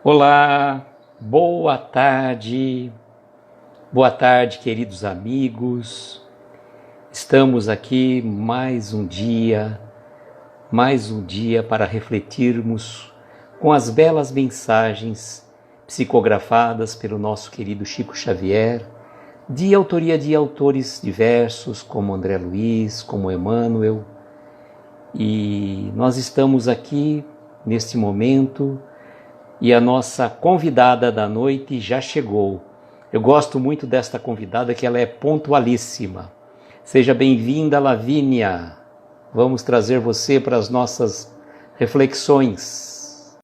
Olá, boa tarde, queridos amigos. Estamos aqui mais um dia para refletirmos com as belas mensagens psicografadas pelo nosso querido Chico Xavier, de autoria de autores diversos, como André Luiz, como Emmanuel. E nós estamos aqui neste momento. E a nossa convidada da noite já chegou. Eu gosto muito desta convidada, que ela é pontualíssima. Seja bem-vinda, Lavínia. Vamos trazer você para as nossas reflexões.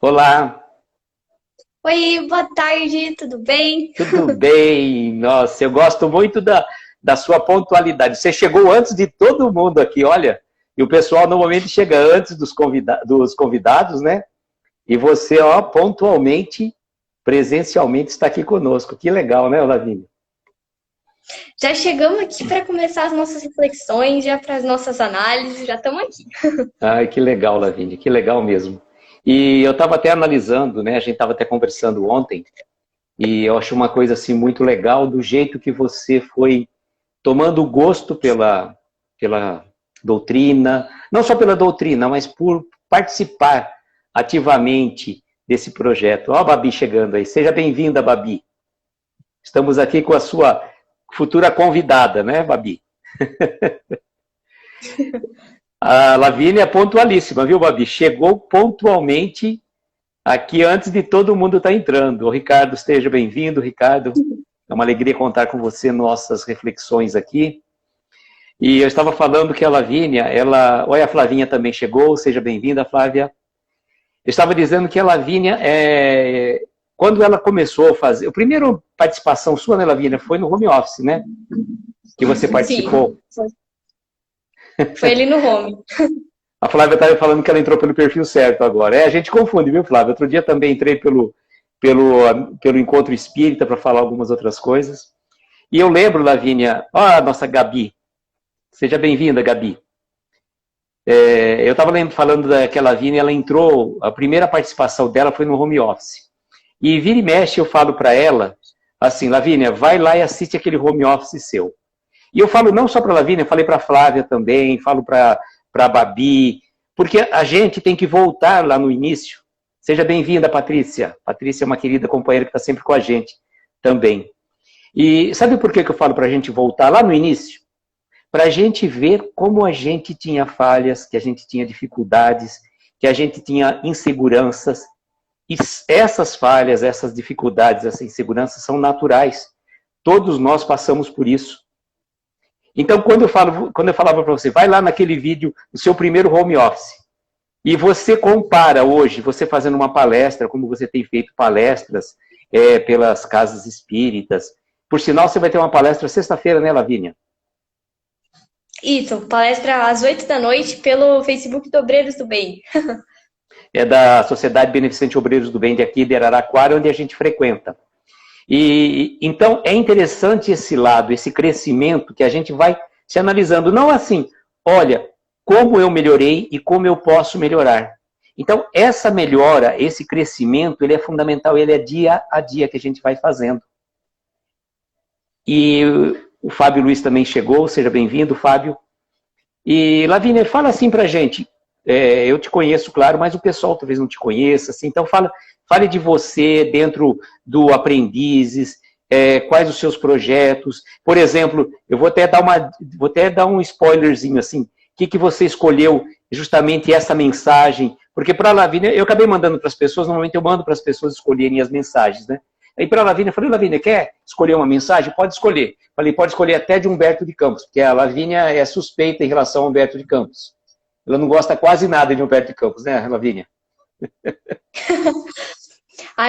Olá. Oi, boa tarde, tudo bem? Tudo bem? Nossa, eu gosto muito da sua pontualidade. Você chegou antes de todo mundo aqui, olha. E o pessoal normalmente chega antes dos convidados, né? E você, ó, pontualmente, presencialmente está aqui conosco. Que legal, né, Lavínia? Já chegamos aqui para começar as nossas reflexões, já para as nossas análises, já estamos aqui. Ai, que legal, Lavínia, que legal mesmo. E eu estava até analisando, né? A gente estava até conversando ontem, e eu acho uma coisa assim muito legal do jeito que você foi tomando gosto pela doutrina, não só pela doutrina, mas por participar ativamente desse projeto. Ó, a Babi chegando aí. Seja bem-vinda, Babi. Estamos aqui com a sua futura convidada, né, Babi? A Lavínia é pontualíssima, viu, Babi? Chegou pontualmente aqui antes de todo mundo estar entrando. O Ricardo, esteja bem-vindo, Ricardo. É uma alegria contar com você em nossas reflexões aqui. E eu estava falando que a Lavínia, Olha, a Flavinha também chegou, seja bem-vinda, Flávia. Eu estava dizendo que a Lavínia, quando ela começou a fazer... A primeira participação sua, né, Lavínia, foi no home office, né? Que você participou. Sim, foi ali no home. A Flávia estava falando que ela entrou pelo perfil certo agora. A gente confunde, viu, Flávia? Outro dia também entrei pelo Encontro Espírita para falar algumas outras coisas. E eu lembro, Lavínia, a nossa Gabi. Seja bem-vinda, Gabi. Eu estava falando daquela Lavínia, ela entrou, a primeira participação dela foi no home office. E vira e mexe, eu falo para ela, assim, Lavínia, vai lá e assiste aquele home office seu. E eu falo não só para a Lavínia, falei para a Flávia também, falo para a Babi, porque a gente tem que voltar lá no início. Seja bem-vinda, Patrícia. Patrícia é uma querida companheira que está sempre com a gente também. E sabe por que eu falo para a gente voltar lá no início? Para a gente ver como a gente tinha falhas, que a gente tinha dificuldades, que a gente tinha inseguranças. E essas falhas, essas dificuldades, essas inseguranças são naturais. Todos nós passamos por isso. Então, quando eu falava para você, vai lá naquele vídeo, no seu primeiro home office, e você compara hoje, você fazendo uma palestra, como você tem feito palestras pelas casas espíritas. Por sinal, você vai ter uma palestra sexta-feira, né, Lavínia? Isso, palestra às 8 da noite pelo Facebook do Obreiros do Bem. É da Sociedade Beneficente Obreiros do Bem de aqui de Araraquara, onde a gente frequenta. E então é interessante esse lado, esse crescimento que a gente vai se analisando. Não assim, olha, como eu melhorei e como eu posso melhorar. Então, essa melhora, esse crescimento, ele é fundamental, ele é dia a dia que a gente vai fazendo. E o Fábio Luiz também chegou, seja bem-vindo, Fábio. E, Lavínia, fala assim pra gente, eu te conheço, claro, mas o pessoal talvez não te conheça, assim, então fale de você dentro do Aprendizes, quais os seus projetos. Por exemplo, eu vou até dar um spoilerzinho, assim, o que você escolheu justamente essa mensagem, porque para a Lavínia, eu acabei mandando para as pessoas, normalmente eu mando para as pessoas escolherem as mensagens, né? Aí para a Lavínia, eu falei, Lavínia, quer escolher uma mensagem? Pode escolher. Falei, pode escolher até de Humberto de Campos, porque a Lavínia é suspeita em relação a Humberto de Campos. Ela não gosta quase nada de Humberto de Campos, né, Lavínia?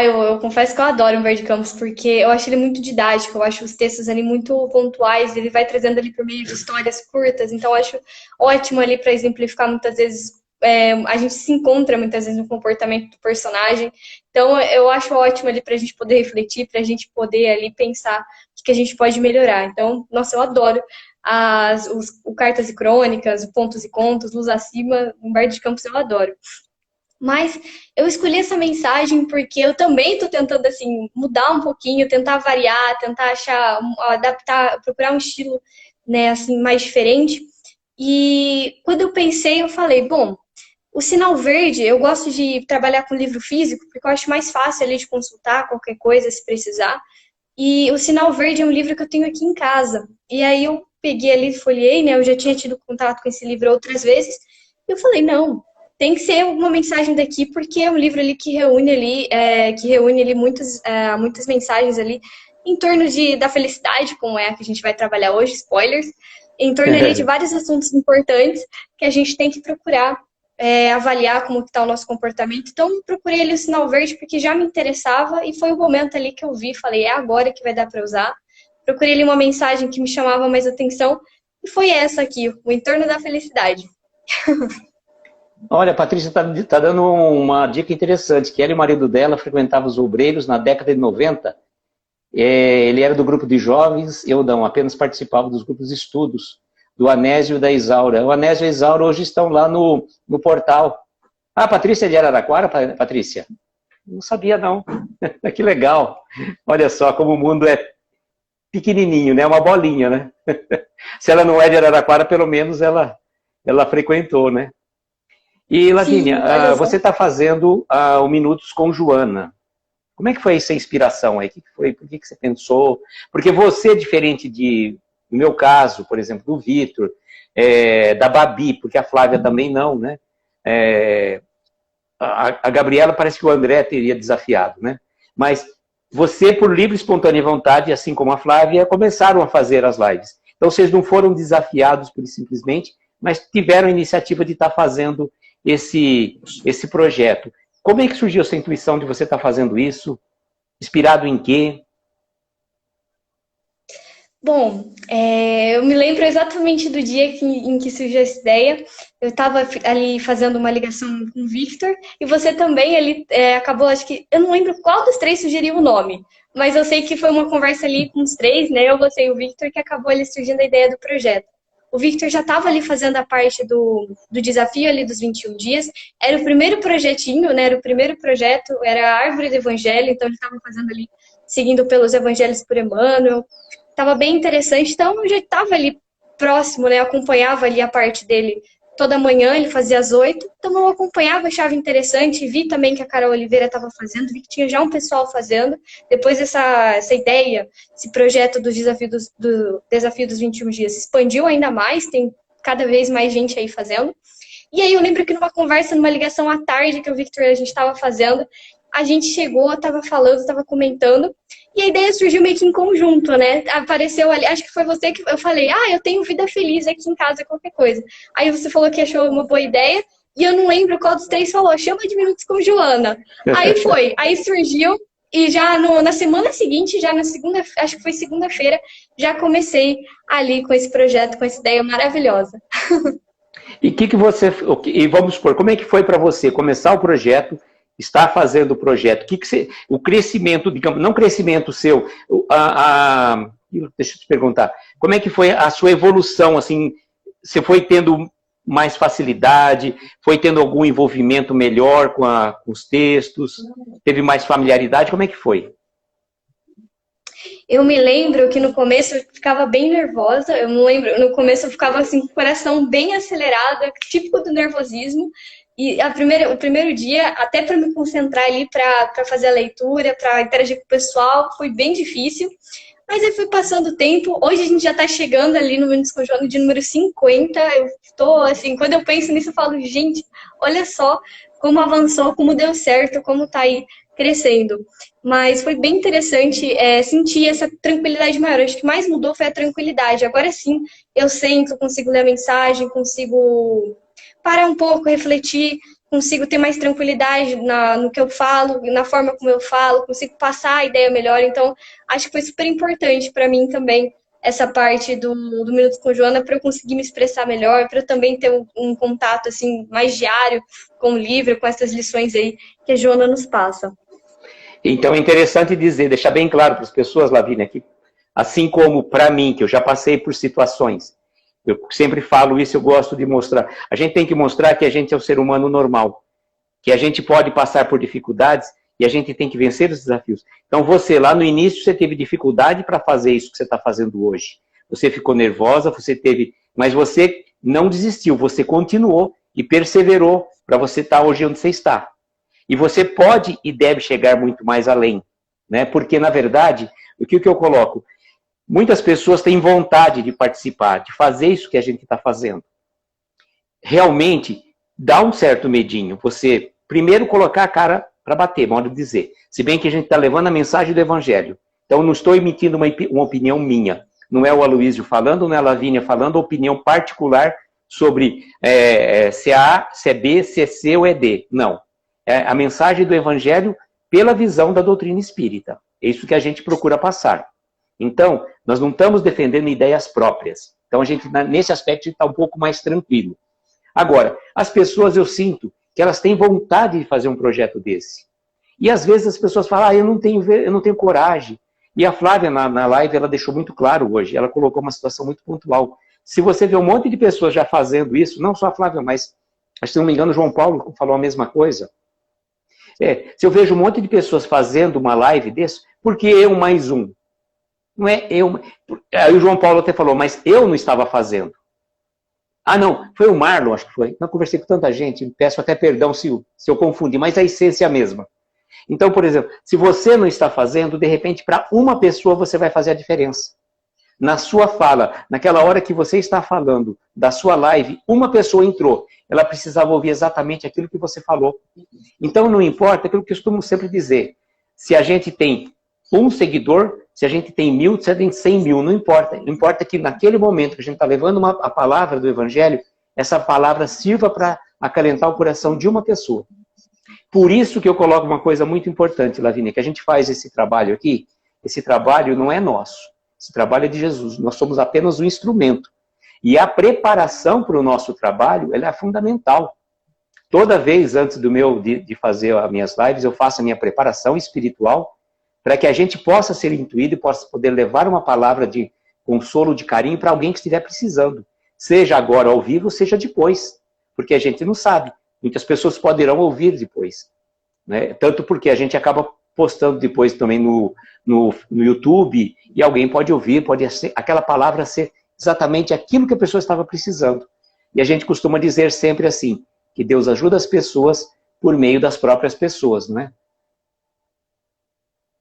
Eu confesso que eu adoro o Humberto de Campos, porque eu acho ele muito didático, eu acho os textos ali muito pontuais, ele vai trazendo ali por meio de histórias curtas, então eu acho ótimo ali para exemplificar muitas vezes a gente se encontra muitas vezes no comportamento do personagem. Então, eu acho ótimo ali pra gente poder refletir, pra gente poder ali pensar o que a gente pode melhorar. Então, nossa, eu adoro o Cartas e Crônicas, o Pontos e Contos, Luz Acima, Humberto de Campos eu adoro. Mas eu escolhi essa mensagem porque eu também estou tentando assim mudar um pouquinho, tentar variar, tentar adaptar, procurar um estilo, né, assim mais diferente. E quando eu pensei, eu falei, bom, o sinal verde, eu gosto de trabalhar com livro físico porque eu acho mais fácil ali de consultar qualquer coisa se precisar. E o sinal verde é um livro que eu tenho aqui em casa. E aí eu peguei ali, folhei, né? Eu já tinha tido contato com esse livro outras vezes. E eu falei, não, tem que ser uma mensagem daqui, porque é um livro ali que reúne ali muitas mensagens ali em torno da felicidade, como é a que a gente vai trabalhar hoje, spoilers, em torno ali de vários assuntos importantes que a gente tem que procurar avaliar como está o nosso comportamento. Então, eu procurei ali o sinal verde porque já me interessava e foi o momento ali que eu vi, falei, é agora que vai dar para usar. Procurei ali uma mensagem que me chamava mais atenção e foi essa aqui, o entorno da felicidade. Olha, a Patrícia está dando uma dica interessante, que ela e o marido dela frequentavam os obreiros na década de 90. Ele era do grupo de jovens, eu não, apenas participava dos grupos de estudos, do Anésio e da Isaura. O Anésio e a Isaura hoje estão lá no portal. Ah, a Patrícia é de Araraquara, Patrícia? Não sabia, não. Que legal. Olha só como o mundo é pequenininho, né? Uma bolinha, né? Se ela não é de Araraquara, pelo menos ela frequentou, né? E, Lavínia, você está fazendo o Minutos com Joana. Como é que foi essa inspiração aí? O que foi? Por que você pensou? Porque você é diferente no meu caso, por exemplo, do Vitor, da Babi, porque a Flávia também não, né? A Gabriela parece que o André teria desafiado, né? Mas você, por livre e espontânea vontade, assim como a Flávia, começaram a fazer as lives. Então, vocês não foram desafiados por simplesmente, mas tiveram a iniciativa de estar fazendo esse projeto. Como é que surgiu essa intuição de você estar fazendo isso? Inspirado em quê? Bom, eu me lembro exatamente do dia em que surgiu essa ideia. Eu estava ali fazendo uma ligação com o Victor e você também ali acabou, acho que, eu não lembro qual dos três sugeriu o nome, mas eu sei que foi uma conversa ali com os três, né? Eu, você e o Victor, que acabou ali surgindo a ideia do projeto. O Victor já estava ali fazendo a parte do desafio ali dos 21 dias. Era o primeiro projetinho, né? Era o primeiro projeto, era a Árvore do Evangelho, então ele estava fazendo ali, seguindo pelos Evangelhos por Emmanuel. Estava bem interessante, então eu já estava ali próximo, né? Eu acompanhava ali a parte dele toda manhã, ele fazia às 8, então eu acompanhava, achava interessante, vi também que a Carol Oliveira estava fazendo, vi que tinha já um pessoal fazendo, depois essa ideia, esse projeto do desafio dos 21 dias expandiu ainda mais, tem cada vez mais gente aí fazendo, e aí eu lembro que numa conversa, numa ligação à tarde que o Victor a gente estava fazendo, a gente chegou, estava falando, estava comentando, e a ideia surgiu meio que em conjunto, né? Apareceu ali, acho que foi você que eu falei, eu tenho vida feliz aqui em casa, qualquer coisa. Aí você falou que achou uma boa ideia, e eu não lembro qual dos três falou, chama de Minutos com Joana. Aí foi, aí surgiu, e já na semana seguinte, já na segunda, acho que foi segunda-feira, já comecei ali com esse projeto, com essa ideia maravilhosa. E e vamos supor, como é que foi para você começar o projeto, estar fazendo o projeto? O crescimento, digamos, não crescimento seu, deixa eu te perguntar, como é que foi a sua evolução, assim, você foi tendo mais facilidade, foi tendo algum envolvimento melhor com os textos, teve mais familiaridade, como é que foi? Eu me lembro que no começo eu ficava bem nervosa, eu não lembro, no começo eu ficava assim, com o coração bem acelerado, típico do nervosismo, e o primeiro dia, até para me concentrar ali para fazer a leitura, para interagir com o pessoal, foi bem difícil, mas aí foi passando o tempo, hoje a gente já está chegando ali no Minutos com Joana de número 50, eu estou assim, quando eu penso nisso eu falo, gente, olha só como avançou, como deu certo, como está aí crescendo. Mas foi bem interessante sentir essa tranquilidade maior. Acho que mais mudou foi a tranquilidade. Agora sim, eu sento, consigo ler a mensagem, consigo parar um pouco, refletir, consigo ter mais tranquilidade no que eu falo, na forma como eu falo, consigo passar a ideia melhor. Então, acho que foi super importante para mim também essa parte do Minuto com Joana para eu conseguir me expressar melhor, para eu também ter um contato assim mais diário com o livro, com essas lições aí que a Joana nos passa. Então é interessante dizer, deixar bem claro para as pessoas, Lavínia, que assim como para mim, que eu já passei por situações, eu sempre falo isso, eu gosto de mostrar. A gente tem que mostrar que a gente é um ser humano normal, que a gente pode passar por dificuldades e a gente tem que vencer os desafios. Então você, lá no início, você teve dificuldade para fazer isso que você está fazendo hoje. Você ficou nervosa, você teve... Mas você não desistiu, você continuou e perseverou para você estar hoje onde você está. E você pode e deve chegar muito mais além, né? Porque, na verdade, o que eu coloco? Muitas pessoas têm vontade de participar, de fazer isso que a gente está fazendo. Realmente, dá um certo medinho. Você, primeiro, colocar a cara para bater, modo de dizer. Se bem que a gente está levando a mensagem do Evangelho. Então, não estou emitindo uma opinião minha. Não é o Aloísio falando, não é a Lavínia falando, opinião particular sobre se é A, se é B, se é C ou é D. Não. É a mensagem do Evangelho pela visão da doutrina espírita. É isso que a gente procura passar. Então, nós não estamos defendendo ideias próprias. Então, a gente, nesse aspecto, a gente está um pouco mais tranquilo. Agora, as pessoas, eu sinto que elas têm vontade de fazer um projeto desse. E, às vezes, as pessoas falam, eu não tenho coragem. E a Flávia, na live, ela deixou muito claro hoje. Ela colocou uma situação muito pontual. Se você vê um monte de pessoas já fazendo isso, não só a Flávia, mas, se não me engano, o João Paulo falou a mesma coisa. Se eu vejo um monte de pessoas fazendo uma live desse, por que eu mais um? Não é eu. Aí o João Paulo até falou, mas eu não estava fazendo. Ah, não, foi o Marlon, acho que foi. Não conversei com tanta gente, peço até perdão se eu confundi, mas a essência é a mesma. Então, por exemplo, se você não está fazendo, de repente, para uma pessoa você vai fazer a diferença. Na sua fala, naquela hora que você está falando da sua live, uma pessoa entrou. Ela precisava ouvir exatamente aquilo que você falou. Então, não importa, aquilo que eu costumo sempre dizer. Se a gente tem um seguidor, se a gente tem 1000, se a gente tem 100 mil, não importa. Importa que naquele momento que a gente está levando a palavra do Evangelho, essa palavra sirva para acalentar o coração de uma pessoa. Por isso que eu coloco uma coisa muito importante, Lavínia, que a gente faz esse trabalho aqui, esse trabalho não é nosso, esse trabalho é de Jesus, nós somos apenas um instrumento. E a preparação para o nosso trabalho, ela é fundamental. Toda vez antes de fazer as minhas lives, eu faço a minha preparação espiritual, para que a gente possa ser intuído e possa poder levar uma palavra de consolo, de carinho para alguém que estiver precisando. Seja agora ao vivo, seja depois. Porque a gente não sabe. Muitas pessoas poderão ouvir depois. Né? Tanto porque a gente acaba postando depois também no YouTube e alguém pode ouvir, pode ser, aquela palavra ser exatamente aquilo que a pessoa estava precisando. E a gente costuma dizer sempre assim, que Deus ajuda as pessoas por meio das próprias pessoas, não é?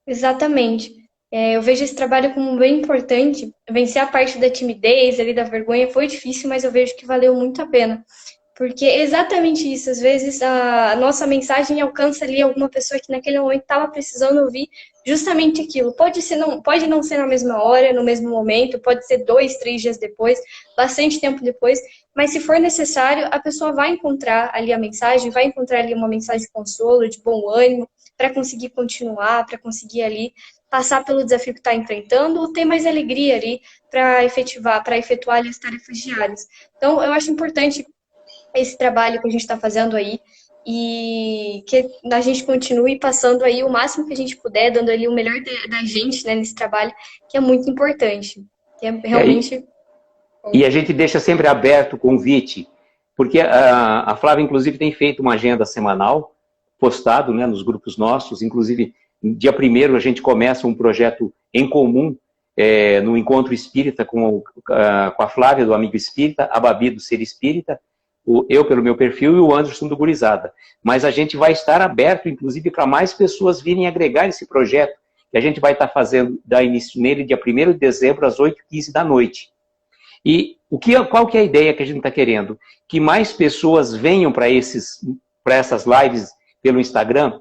Exatamente. Eu vejo esse trabalho como bem importante. Vencer a parte da timidez, ali da vergonha, foi difícil, mas eu vejo que valeu muito a pena. Porque é exatamente isso. Às vezes a nossa mensagem alcança ali alguma pessoa que naquele momento estava precisando ouvir justamente aquilo. Pode não ser na mesma hora, no mesmo momento, pode ser 2, 3 dias depois, bastante tempo depois, mas se for necessário, a pessoa vai encontrar ali a mensagem, vai encontrar ali uma mensagem de consolo, de bom ânimo, para conseguir continuar, para conseguir ali passar pelo desafio que está enfrentando ou ter mais alegria ali para efetuar ali as tarefas diárias. Então, eu acho importante esse trabalho que a gente está fazendo aí e que a gente continue passando aí o máximo que a gente puder, dando ali o melhor da gente, né, nesse trabalho, que é muito importante, que é realmente... E a gente deixa sempre aberto o convite, porque a Flávia, inclusive, tem feito uma agenda semanal, postado, né, nos grupos nossos, inclusive, dia 1º a gente começa um projeto em comum, no Encontro Espírita com a Flávia, do Amigo Espírita, a Babi, do Ser Espírita, eu pelo meu perfil e o Anderson do Gurizada. Mas a gente vai estar aberto, inclusive, para mais pessoas virem agregar esse projeto, que a gente vai estar fazendo, dar início nele, dia 1º de dezembro, às 8h15 da noite. E qual que é a ideia que a gente está querendo? Que mais pessoas venham para essas lives pelo Instagram,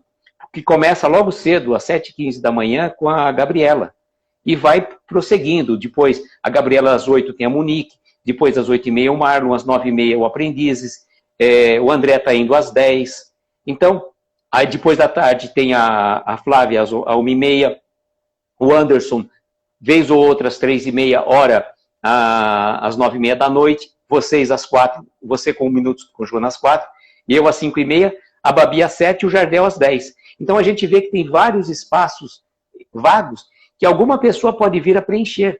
que começa logo cedo, às 7h15 da manhã, com a Gabriela. E vai prosseguindo. Depois, a Gabriela às 8h tem a Monique, depois às 8h30 o Marlon, às 9h30 o Aprendizes, o André está indo às 10h. Então, aí depois da tarde tem a Flávia às 1h30, o Anderson vez ou outra às 3h30, às 9h30 da noite, vocês às 4, você com 1 minuto com o Joana às 4, e eu às 5h30, a Babi às 7 e o Jardel às 10. Então a gente vê que tem vários espaços vagos que alguma pessoa pode vir a preencher.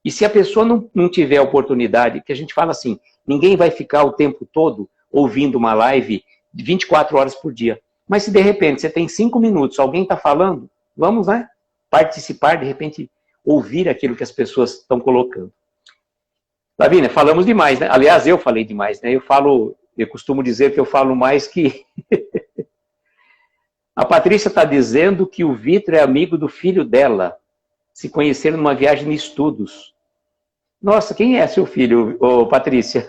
E se a pessoa não tiver oportunidade, que a gente fala assim, ninguém vai ficar o tempo todo ouvindo uma live 24 horas por dia. Mas se de repente você tem 5 minutos, alguém está falando, vamos, né? Participar, de repente, ouvir aquilo que as pessoas estão colocando. Lavínia, falamos demais, né? Aliás, eu falei demais, né? Eu costumo dizer que eu falo mais que... A Patrícia está dizendo que o Vitor é amigo do filho dela. Se conheceram numa viagem de estudos. Nossa, quem é seu filho, ô, Patrícia?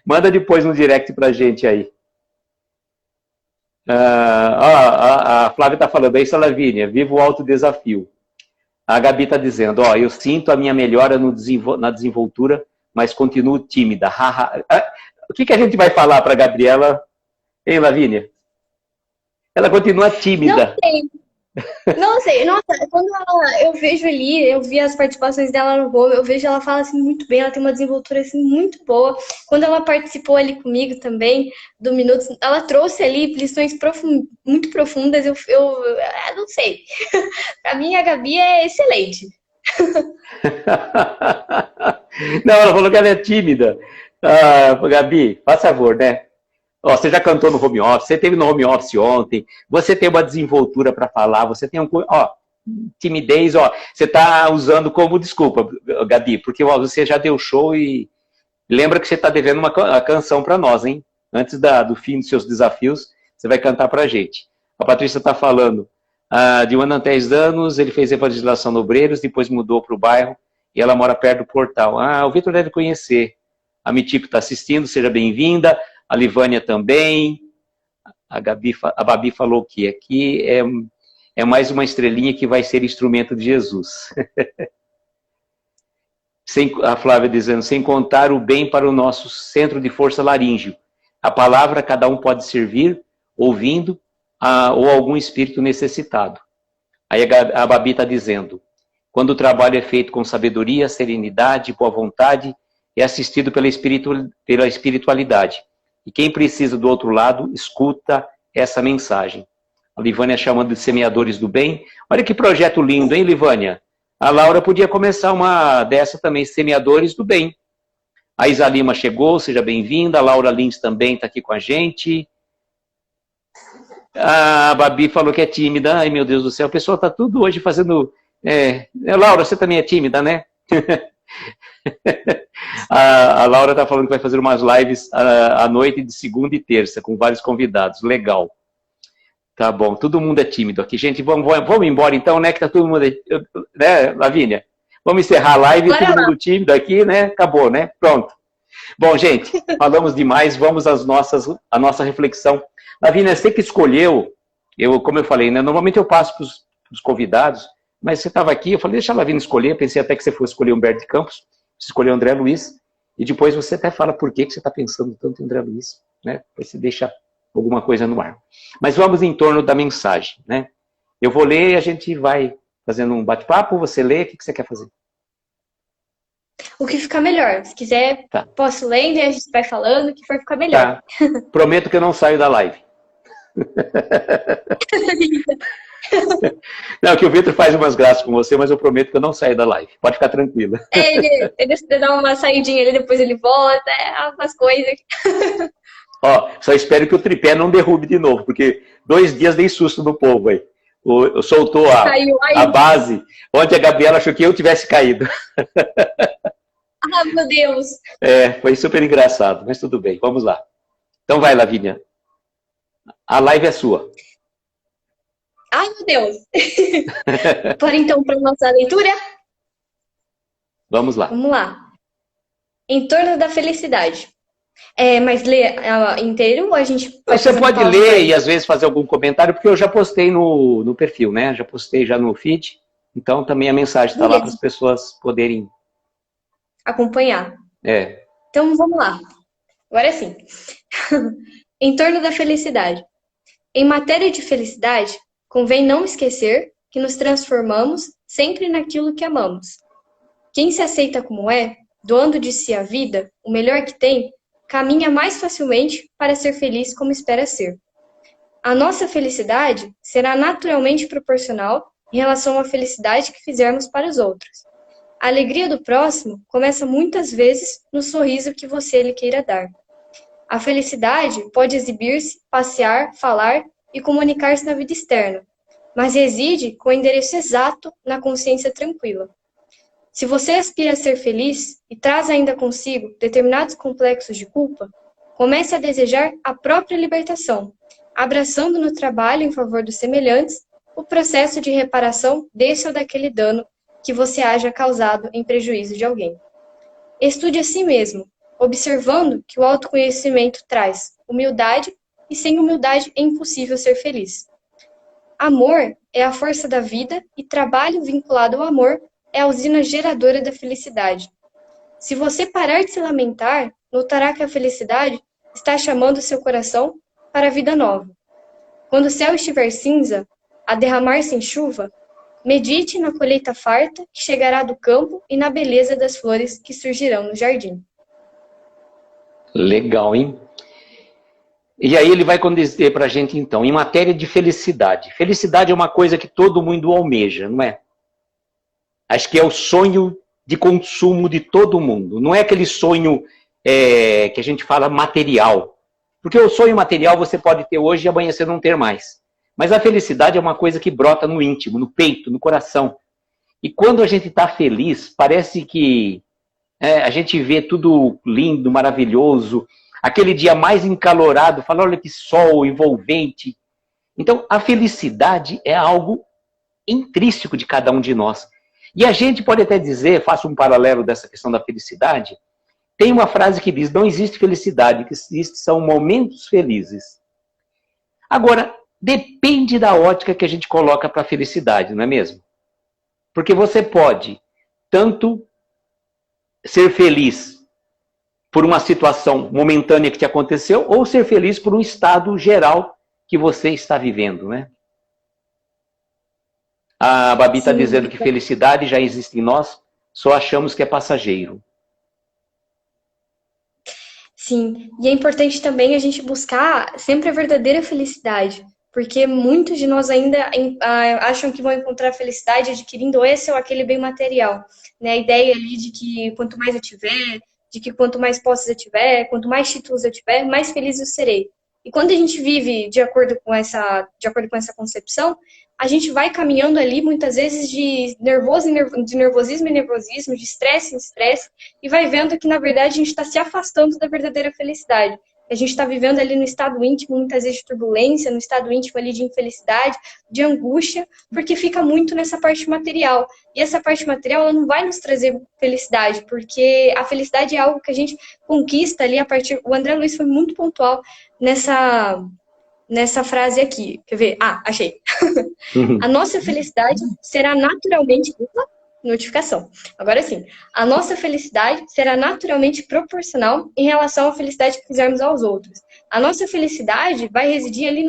Manda depois no direct pra gente aí. A Flávia está falando, é isso, Lavínia, viva o alto desafio. A Gabi está dizendo, eu sinto a minha melhora na desenvoltura, mas continuo tímida. O que a gente vai falar para a Gabriela, hein, Lavínia? Ela continua tímida. Não sei. Não sei, nossa, quando eu vejo ali, eu vi as participações dela no Voo, eu vejo ela fala assim muito bem, ela tem uma desenvoltura assim muito boa. Quando ela participou ali comigo também, do Minutos, ela trouxe ali lições muito profundas, eu não sei. Pra mim, a Gabi é excelente. Não, ela falou que ela é tímida. Gabi, faz favor, né? Você já cantou no home office, você esteve no home office ontem, você tem uma desenvoltura para falar, você tem timidez, você está usando como desculpa, Gabi, porque você já deu show e lembra que você está devendo uma canção para nós, hein? Antes do fim dos seus desafios, você vai cantar para a gente. A Patrícia está falando, de 1 a 10 anos, ele fez evangelização no Obreiros, depois mudou para o bairro e ela mora perto do portal. O Vitor deve conhecer. A Mitipo está assistindo, seja bem-vinda. A Livânia também, a Babi falou que aqui é mais uma estrelinha que vai ser instrumento de Jesus. A Flávia dizendo, sem contar o bem para o nosso centro de força laríngeo. A palavra cada um pode servir, ouvindo, ou algum espírito necessitado. Aí a Babi está dizendo, quando o trabalho é feito com sabedoria, serenidade, boa vontade, é assistido pela espiritualidade. E quem precisa do outro lado, escuta essa mensagem. A Livânia chamando de semeadores do bem. Olha que projeto lindo, hein, Livânia? A Laura podia começar uma dessa também, semeadores do bem. A Isa Lima chegou, seja bem-vinda. A Laura Lins também está aqui com a gente. A Babi falou que é tímida. Ai, meu Deus do céu, o pessoal está tudo hoje fazendo... Laura, você também é tímida, né? A Laura está falando que vai fazer umas lives à noite de segunda e terça, com vários convidados. Legal. Tá bom, todo mundo é tímido aqui. Gente, vamos embora então, né? Que tá todo mundo... Né, Lavínia? Vamos encerrar a live, todo mundo tímido aqui, né? Acabou, né? Pronto. Bom, gente, falamos demais, vamos à nossa reflexão. Lavínia, você que escolheu, como eu falei, né? Normalmente eu passo para os convidados, mas você estava aqui, eu falei, deixa a Lavínia escolher, pensei até que você fosse escolher Humberto de Campos, você escolheu André Luiz, e depois você até fala por que você está pensando tanto em André Luiz, né? Depois você deixa alguma coisa no ar. Mas vamos em torno da mensagem, né? Eu vou ler e a gente vai fazendo um bate-papo, você lê, o que você quer fazer? O que ficar melhor. Se quiser, tá. Posso ler e a gente vai falando o que for ficar melhor. Tá. Prometo que eu não saio da live. Não, que o Vitor faz umas graças com você, mas eu prometo que eu não saio da live. Pode ficar tranquila. Ele dá uma saidinha ali, depois ele volta, umas coisas. Só espero que o tripé não derrube de novo, porque 2 dias dei susto no povo aí. Soltou a base, onde a Gabriela achou que eu tivesse caído. Meu Deus. Foi super engraçado, mas tudo bem, vamos lá. Então vai, Lavínia. A live é sua. Ai, meu Deus. Bora então para a nossa leitura? Vamos lá. Vamos lá. Em torno da felicidade. Mas ler inteiro ou a gente pode... Você pode ler e às vezes fazer algum comentário, porque eu já postei no perfil, né? Já postei já no feed. Então também a mensagem está lá para as pessoas poderem... acompanhar. Então vamos lá. Agora sim. Em torno da felicidade. Em matéria de felicidade, convém não esquecer que nos transformamos sempre naquilo que amamos. Quem se aceita como é, doando de si a vida, o melhor que tem, caminha mais facilmente para ser feliz como espera ser. A nossa felicidade será naturalmente proporcional em relação à felicidade que fizermos para os outros. A alegria do próximo começa muitas vezes no sorriso que você lhe queira dar. A felicidade pode exibir-se, passear, falar e comunicar-se na vida externa, mas reside com o endereço exato na consciência tranquila. Se você aspira a ser feliz e traz ainda consigo determinados complexos de culpa, comece a desejar a própria libertação, abraçando no trabalho em favor dos semelhantes o processo de reparação desse ou daquele dano que você haja causado em prejuízo de alguém. Estude a si mesmo, observando que o autoconhecimento traz humildade e sem humildade é impossível ser feliz. Amor é a força da vida e trabalho vinculado ao amor é a usina geradora da felicidade. Se você parar de se lamentar, notará que a felicidade está chamando seu coração para a vida nova. Quando o céu estiver cinza, a derramar-se em chuva, medite na colheita farta que chegará do campo e na beleza das flores que surgirão no jardim. Legal, hein? E aí ele vai dizer para a gente, então, em matéria de felicidade. Felicidade é uma coisa que todo mundo almeja, não é? Acho que é o sonho de consumo de todo mundo. Não é aquele sonho que a gente fala material. Porque o sonho material você pode ter hoje e amanhã você não ter mais. Mas a felicidade é uma coisa que brota no íntimo, no peito, no coração. E quando a gente está feliz, parece que a gente vê tudo lindo, maravilhoso. Aquele dia mais encalorado, fala, olha que sol envolvente. Então, a felicidade é algo intrínseco de cada um de nós. E a gente pode até dizer, faço um paralelo dessa questão da felicidade, tem uma frase que diz, não existe felicidade, o que existe são momentos felizes. Agora, depende da ótica que a gente coloca para a felicidade, não é mesmo? Porque você pode tanto ser feliz por uma situação momentânea que te aconteceu, ou ser feliz por um estado geral que você está vivendo, né? A Babi está dizendo que felicidade já existe em nós, só achamos que é passageiro. Sim, e é importante também a gente buscar sempre a verdadeira felicidade, porque muitos de nós ainda acham que vão encontrar felicidade adquirindo esse ou aquele bem material, né? A ideia ali de que quanto mais eu tiver, de que quanto mais posses eu tiver, quanto mais títulos eu tiver, mais feliz eu serei. E quando a gente vive de acordo com essa concepção, a gente vai caminhando ali muitas vezes de nervosismo em nervosismo, de estresse em estresse, e vai vendo que na verdade a gente está se afastando da verdadeira felicidade. A gente está vivendo ali no estado íntimo, muitas vezes de turbulência, no estado íntimo ali de infelicidade, de angústia, porque fica muito nessa parte material. E essa parte material ela não vai nos trazer felicidade, porque a felicidade é algo que a gente conquista ali a partir... O André Luiz foi muito pontual nessa frase aqui. Quer ver? Ah, achei. A nossa felicidade será naturalmente... Notificação. Agora sim, a nossa felicidade será naturalmente proporcional em relação à felicidade que fizermos aos outros. A nossa felicidade vai residir ali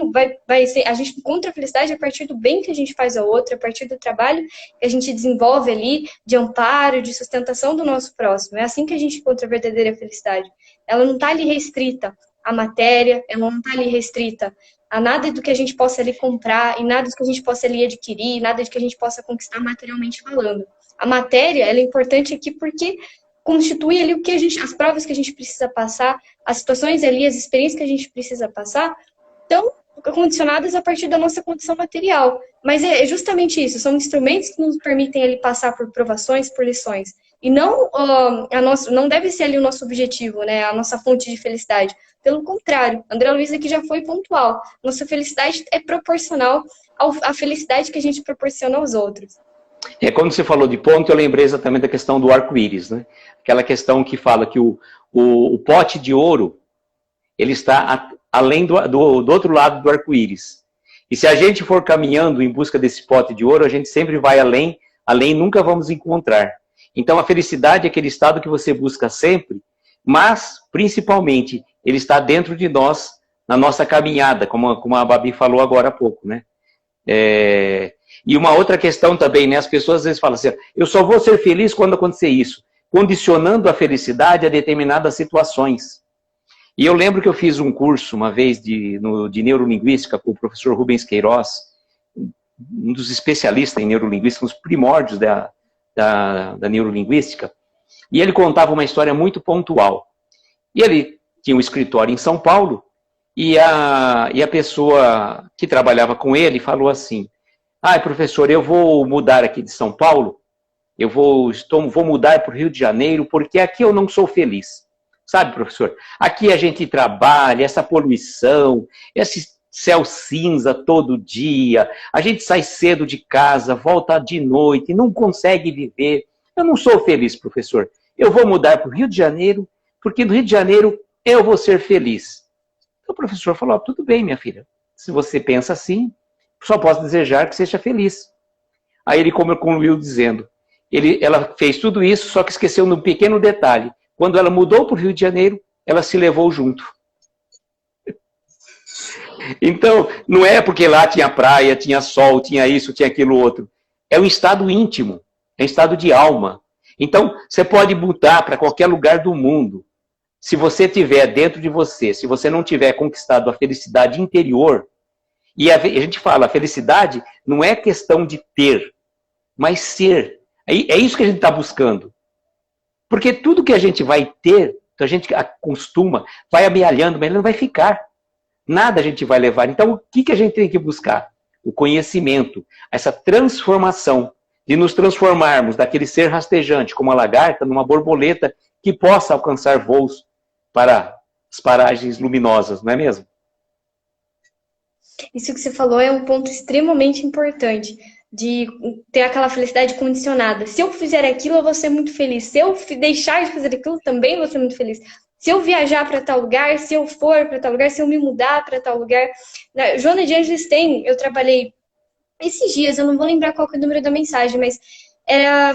a gente encontra a felicidade a partir do bem que a gente faz ao outro, a partir do trabalho que a gente desenvolve ali de amparo, de sustentação do nosso próximo. É assim que a gente encontra a verdadeira felicidade. Ela não está ali restrita à matéria, ela não está ali restrita a nada do que a gente possa ali comprar, e nada do que a gente possa ali adquirir, nada do que a gente possa conquistar materialmente falando. A matéria, ela é importante aqui porque constitui ali as provas que a gente precisa passar, as situações ali, as experiências que a gente precisa passar, estão condicionadas a partir da nossa condição material. Mas é justamente isso, são instrumentos que nos permitem ali passar por provações, por lições. E não, não deve ser ali o nosso objetivo, né? A nossa fonte de felicidade. Pelo contrário, André Luiz aqui já foi pontual. Nossa felicidade é proporcional à felicidade que a gente proporciona aos outros. Quando você falou de ponto, eu lembrei exatamente da questão do arco-íris, né? Aquela questão que fala que o pote de ouro, ele está além do outro lado do arco-íris. E se a gente for caminhando em busca desse pote de ouro, a gente sempre vai além nunca vamos encontrar. Então a felicidade é aquele estado que você busca sempre, mas principalmente ele está dentro de nós, na nossa caminhada, como a Babi falou agora há pouco, né? E uma outra questão também, né? As pessoas às vezes falam assim, eu só vou ser feliz quando acontecer isso, condicionando a felicidade a determinadas situações. E eu lembro que eu fiz um curso uma vez de neurolinguística com o professor Rubens Queiroz, um dos especialistas em neurolinguística, um dos primórdios da neurolinguística, e ele contava uma história muito pontual. E ele tinha um escritório em São Paulo, e a pessoa que trabalhava com ele falou assim, professor, eu vou mudar aqui de São Paulo, eu vou mudar para o Rio de Janeiro, porque aqui eu não sou feliz. Sabe, professor? Aqui a gente trabalha, essa poluição, esse céu cinza todo dia, a gente sai cedo de casa, volta de noite, não consegue viver. Eu não sou feliz, professor. Eu vou mudar para o Rio de Janeiro, porque no Rio de Janeiro eu vou ser feliz. Então o professor falou, tudo bem, minha filha. Se você pensa assim, só posso desejar que seja feliz. Aí ele concluiu dizendo, ela fez tudo isso, só que esqueceu num pequeno detalhe. Quando ela mudou para o Rio de Janeiro, ela se levou junto. Então, não é porque lá tinha praia, tinha sol, tinha isso, tinha aquilo outro. É um estado íntimo, é um estado de alma. Então, você pode mudar para qualquer lugar do mundo. Se você tiver dentro de você, se você não tiver conquistado a felicidade interior, e a gente fala, a felicidade não é questão de ter, mas ser. É isso que a gente está buscando. Porque tudo que a gente vai ter, que a gente acostuma, vai amealhando, mas ele não vai ficar. Nada a gente vai levar. Então, o que a gente tem que buscar? O conhecimento, essa transformação, de nos transformarmos daquele ser rastejante, como a lagarta, numa borboleta que possa alcançar voos para as paragens luminosas, não é mesmo? Isso que você falou é um ponto extremamente importante, de ter aquela felicidade condicionada. Se eu fizer aquilo, eu vou ser muito feliz. Se eu deixar de fazer aquilo, também vou ser muito feliz. Se eu viajar para tal lugar, se eu for para tal lugar, se eu me mudar para tal lugar. Na Joana de Ângeles eu trabalhei esses dias, eu não vou lembrar qual que é o número da mensagem, mas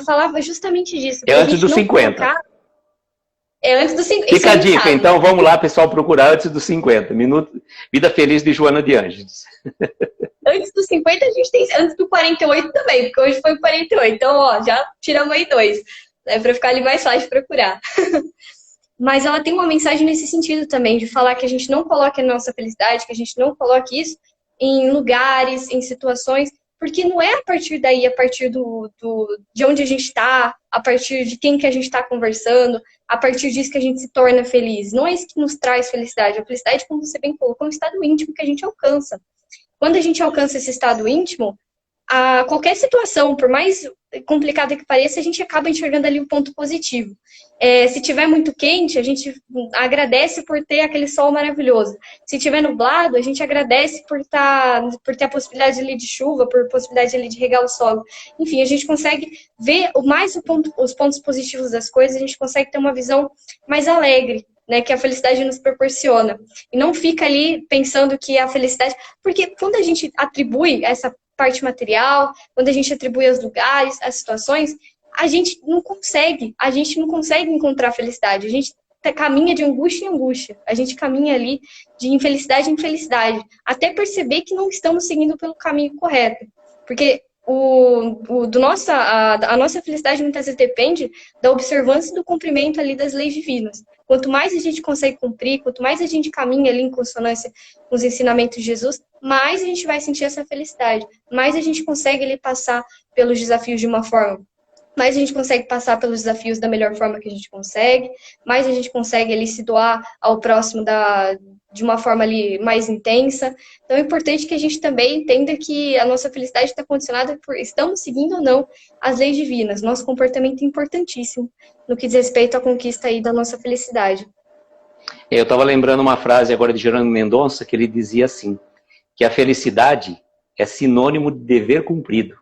falava justamente disso. É antes dos 50. É antes dos 50. Fica a dica, então vamos lá, pessoal, procurar antes dos 50. Vida Feliz de Joana de Ângeles. Antes dos 50 a gente tem, antes do 48 também, porque hoje foi 48. Então, ó, já tiramos aí 2, né, para ficar ali mais fácil de procurar. Mas ela tem uma mensagem nesse sentido também, de falar que a gente não coloque a nossa felicidade, que a gente não coloque isso em lugares, em situações, porque não é a partir daí, a partir de onde a gente está, a partir de quem que a gente está conversando, a partir disso que a gente se torna feliz. Não é isso que nos traz felicidade. A felicidade, como você bem colocou, é um estado íntimo que a gente alcança. Quando a gente alcança esse estado íntimo, qualquer situação, por mais complicada que pareça, a gente acaba enxergando ali um ponto positivo. Se tiver muito quente, a gente agradece por ter aquele sol maravilhoso. Se tiver nublado, a gente agradece por ter a possibilidade ali de chuva, por possibilidade ali de regar o solo. Enfim, a gente consegue ver os pontos positivos das coisas, a gente consegue ter uma visão mais alegre, né, que a felicidade nos proporciona. E não fica ali pensando que a felicidade... Porque quando a gente atribui essa parte material, quando a gente atribui aos lugares, às situações, a gente não consegue encontrar felicidade. A gente caminha de angústia em angústia. A gente caminha ali de infelicidade em infelicidade. Até perceber que não estamos seguindo pelo caminho correto. Porque a nossa felicidade muitas vezes depende da observância e do cumprimento ali das leis divinas. Quanto mais a gente consegue cumprir, quanto mais a gente caminha ali em consonância com os ensinamentos de Jesus, mais a gente vai sentir essa felicidade, mais a gente consegue ali passar pelos desafios de uma forma, mais a gente consegue passar pelos desafios da melhor forma que a gente consegue, mais a gente consegue ali se doar ao próximo de uma forma ali mais intensa. Então é importante que a gente também entenda que a nossa felicidade está condicionada por estamos seguindo ou não as leis divinas. Nosso comportamento é importantíssimo no que diz respeito à conquista aí da nossa felicidade. Eu estava lembrando uma frase agora de Jerônimo Mendonça, que ele dizia assim, que a felicidade é sinônimo de dever cumprido.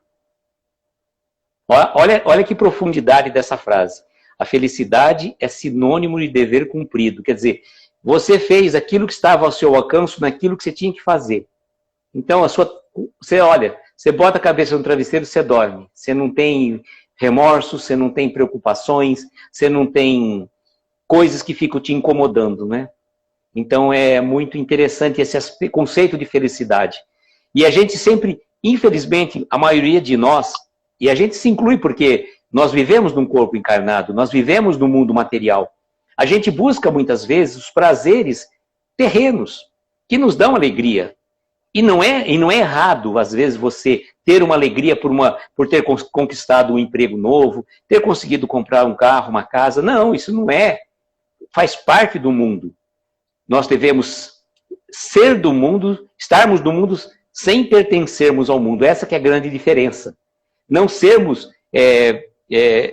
Olha que profundidade dessa frase. A felicidade é sinônimo de dever cumprido. Quer dizer, você fez aquilo que estava ao seu alcance, naquilo que você tinha que fazer. Então, você bota a cabeça no travesseiro, você dorme. Você não tem remorso, você não tem preocupações, você não tem coisas que ficam te incomodando, né? Então, é muito interessante esse conceito de felicidade. E a gente sempre Infelizmente, a maioria de nós, e a gente se inclui porque nós vivemos num corpo encarnado, nós vivemos no mundo material. A gente busca muitas vezes os prazeres terrenos que nos dão alegria. E não é errado, às vezes, você ter uma alegria por ter conquistado um emprego novo, ter conseguido comprar um carro, uma casa. Não, isso não é. Faz parte do mundo. Nós devemos ser do mundo, estarmos no mundo sem pertencermos ao mundo. Essa que é a grande diferença. Não sermos,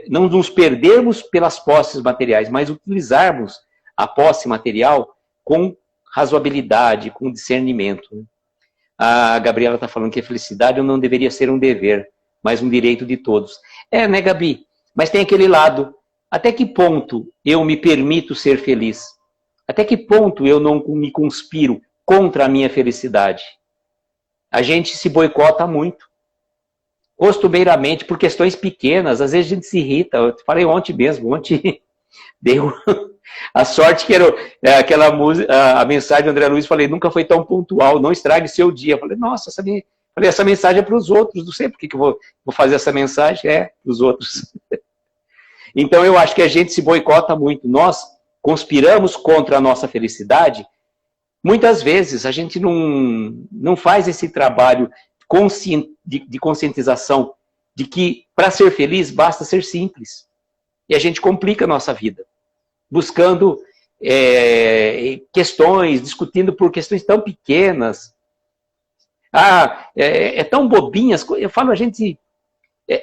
não nos perdermos pelas posses materiais, mas utilizarmos a posse material com razoabilidade, com discernimento. A Gabriela está falando que a felicidade não deveria ser um dever, mas um direito de todos. Né, Gabi? Mas tem aquele lado. Até que ponto eu me permito ser feliz? Até que ponto eu não me conspiro contra a minha felicidade? A gente se boicota muito. Costumeiramente, por questões pequenas, às vezes a gente se irrita. Eu falei ontem mesmo, ontem deu a sorte que era aquela música, a mensagem do André Luiz, falei, nunca foi tão pontual, não estrague seu dia. Eu falei, nossa, essa mensagem é para os outros, não sei por que eu vou fazer essa mensagem, para os outros. Então eu acho que a gente se boicota muito, nós conspiramos contra a nossa felicidade, muitas vezes a gente não faz esse trabalho de conscientização de que para ser feliz basta ser simples. E a gente complica a nossa vida, buscando questões, discutindo por questões tão pequenas. Tão bobinhas. Eu falo, a gente...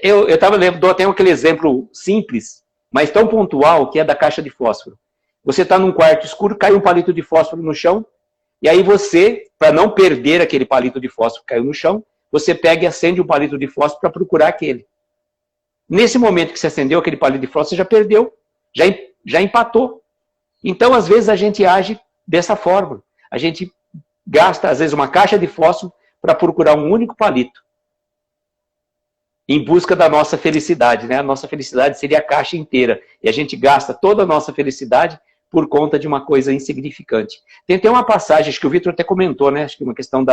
Eu estava dou até aquele exemplo simples, mas tão pontual, que é da caixa de fósforo. Você está num quarto escuro, cai um palito de fósforo no chão, e aí você, para não perder aquele palito de fósforo que caiu no chão, você pega e acende um palito de fósforo para procurar aquele. Nesse momento que você acendeu aquele palito de fósforo, você já perdeu, já empatou. Então, às vezes, a gente age dessa forma. A gente gasta, às vezes, uma caixa de fósforo para procurar um único palito, em busca da nossa felicidade, né? A nossa felicidade seria a caixa inteira. E a gente gasta toda a nossa felicidade por conta de uma coisa insignificante. Tem até uma passagem, acho que o Vitor até comentou, né? Acho que uma questão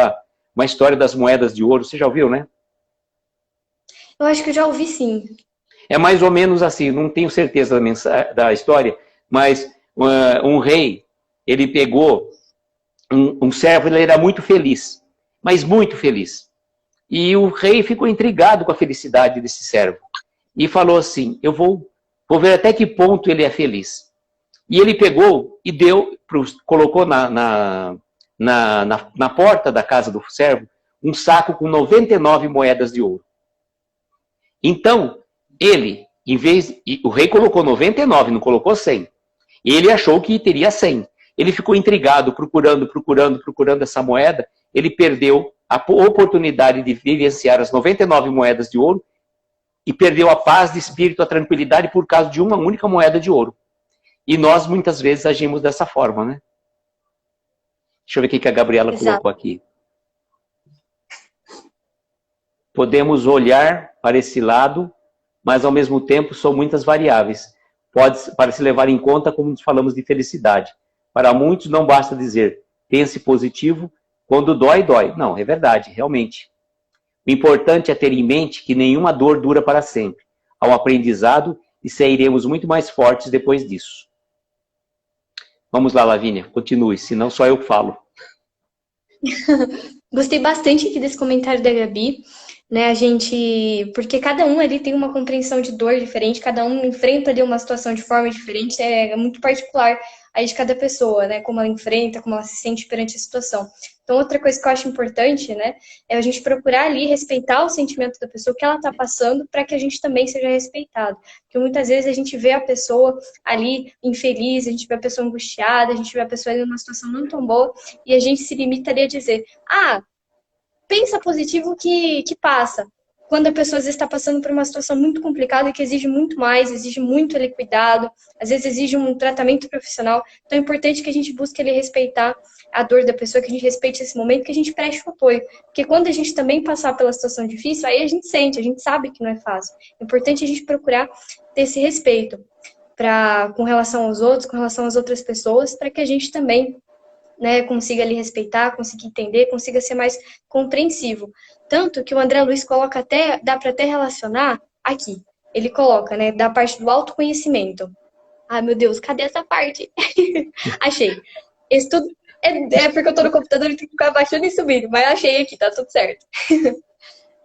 uma história das moedas de ouro. Você já ouviu, né? Eu acho que eu já ouvi, sim. É mais ou menos assim, não tenho certeza da história, mas um rei, ele pegou um servo, ele era muito feliz, mas muito feliz. E o rei ficou intrigado com a felicidade desse servo. E falou assim, eu vou ver até que ponto ele é feliz. E ele pegou e colocou na porta da casa do servo um saco com 99 moedas de ouro. Então, o rei colocou 99, não colocou 100. Ele achou que teria 100. Ele ficou intrigado, procurando essa moeda. Ele perdeu a oportunidade de vivenciar as 99 moedas de ouro e perdeu a paz de espírito, a tranquilidade por causa de uma única moeda de ouro. E nós, muitas vezes, agimos dessa forma, né? Deixa eu ver o que a Gabriela colocou aqui. Podemos olhar para esse lado, mas, ao mesmo tempo, são muitas variáveis. Para se levar em conta como falamos de felicidade. Para muitos, não basta dizer, pense positivo, quando dói, dói. Não, é verdade, realmente. O importante é ter em mente que nenhuma dor dura para sempre. Há um aprendizado e sairemos muito mais fortes depois disso. Vamos lá, Lavínia, continue, senão só eu falo. Gostei bastante aqui desse comentário da Gabi, né? Porque cada um ali tem uma compreensão de dor diferente, cada um enfrenta ali uma situação de forma diferente, é muito particular aí de cada pessoa, né? Como ela enfrenta, como ela se sente perante a situação. Então, outra coisa que eu acho importante, né, é a gente procurar ali respeitar o sentimento da pessoa, o que ela está passando, para que a gente também seja respeitado. Porque muitas vezes a gente vê a pessoa ali infeliz, a gente vê a pessoa angustiada, a gente vê a pessoa ali numa situação não tão boa, e a gente se limita ali a dizer, pensa positivo que passa. Quando a pessoa às vezes está passando por uma situação muito complicada que exige muito mais, exige muito ali cuidado, às vezes exige um tratamento profissional. Então é importante que a gente busque ali respeitar a dor da pessoa, que a gente respeite esse momento, que a gente preste o apoio. Porque quando a gente também passar pela situação difícil, aí a gente sente, a gente sabe que não é fácil. É importante a gente procurar ter esse respeito com relação aos outros, com relação às outras pessoas, para que a gente também, né, consiga ali respeitar, consiga entender, consiga ser mais compreensivo. tanto que o André Luiz coloca até, dá para até relacionar aqui. Ele coloca, né, da parte do autoconhecimento. Ai, meu Deus, cadê essa parte? Achei. Estudo. É porque eu tô no computador e tenho que ficar baixando e subindo, mas achei aqui, tá tudo certo.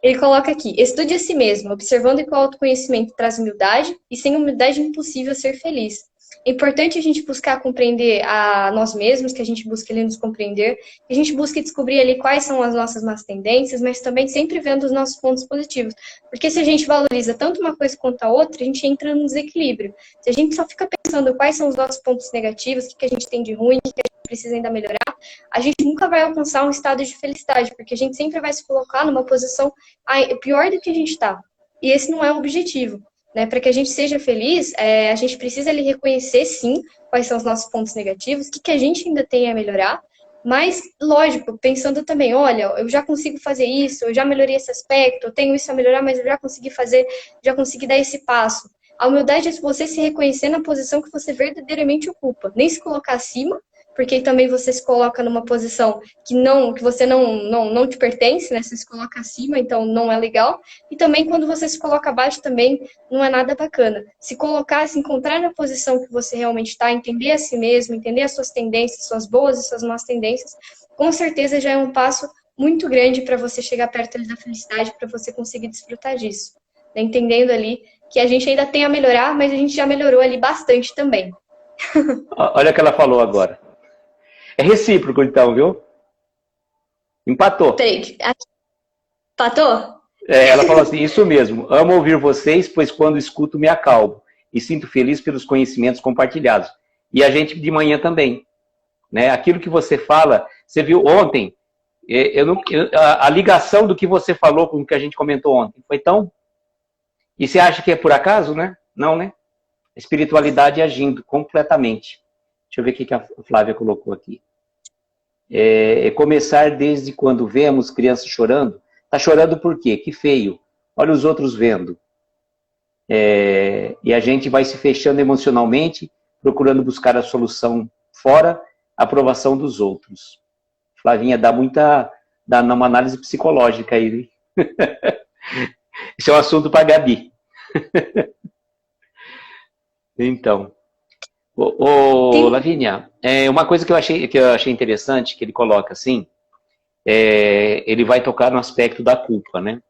Ele coloca aqui: estude a si mesmo, observando que o autoconhecimento traz humildade, e sem humildade é impossível ser feliz. É importante a gente buscar compreender a nós mesmos, que a gente busque ali nos compreender, que a gente busque descobrir ali quais são as nossas más tendências, mas também sempre vendo os nossos pontos positivos. Porque se a gente valoriza tanto uma coisa quanto a outra, a gente entra no desequilíbrio. Se a gente só fica pensando quais são os nossos pontos negativos, o que a gente tem de ruim, o que a gente precisa ainda melhorar, a gente nunca vai alcançar um estado de felicidade, porque a gente sempre vai se colocar numa posição pior do que a gente está. E esse não é o objetivo. Né? Para que a gente seja feliz, a gente precisa ali reconhecer, sim, quais são os nossos pontos negativos, o que a gente ainda tem a melhorar, mas, lógico, pensando também, olha, eu já consigo fazer isso, eu já melhorei esse aspecto, eu tenho isso a melhorar, mas eu já consegui fazer, já consegui dar esse passo. A humildade é você se reconhecer na posição que você verdadeiramente ocupa, nem se colocar acima, porque também você se coloca numa posição que você não te pertence, né? Você se coloca acima, então não é legal. E também quando você se coloca abaixo também não é nada bacana. Se colocar, se encontrar na posição que você realmente está, entender a si mesmo, entender as suas tendências, suas boas e suas más tendências, com certeza já é um passo muito grande para você chegar perto ali da felicidade, para você conseguir desfrutar disso. Né? Entendendo ali que a gente ainda tem a melhorar, mas a gente já melhorou ali bastante também. Olha o que ela falou agora. É recíproco, então, viu? Empatou. Empatou? Ela falou assim, isso mesmo. Amo ouvir vocês, pois quando escuto me acalmo. E sinto feliz pelos conhecimentos compartilhados. E a gente de manhã também. Né? Aquilo que você fala, você viu ontem, a ligação do que você falou com o que a gente comentou ontem foi tão... E você acha que é por acaso, né? Não, né? A espiritualidade agindo completamente. Deixa eu ver o que a Flávia colocou aqui. Começar desde quando vemos crianças chorando. Tá chorando por quê? Que feio. Olha os outros vendo. E a gente vai se fechando emocionalmente, procurando buscar a solução fora, a aprovação dos outros. Flavinha, dá uma análise psicológica aí. Esse é um assunto para a Gabi. Então... Lavínia, uma coisa que eu achei interessante, que ele coloca assim, ele vai tocar no aspecto da culpa, né?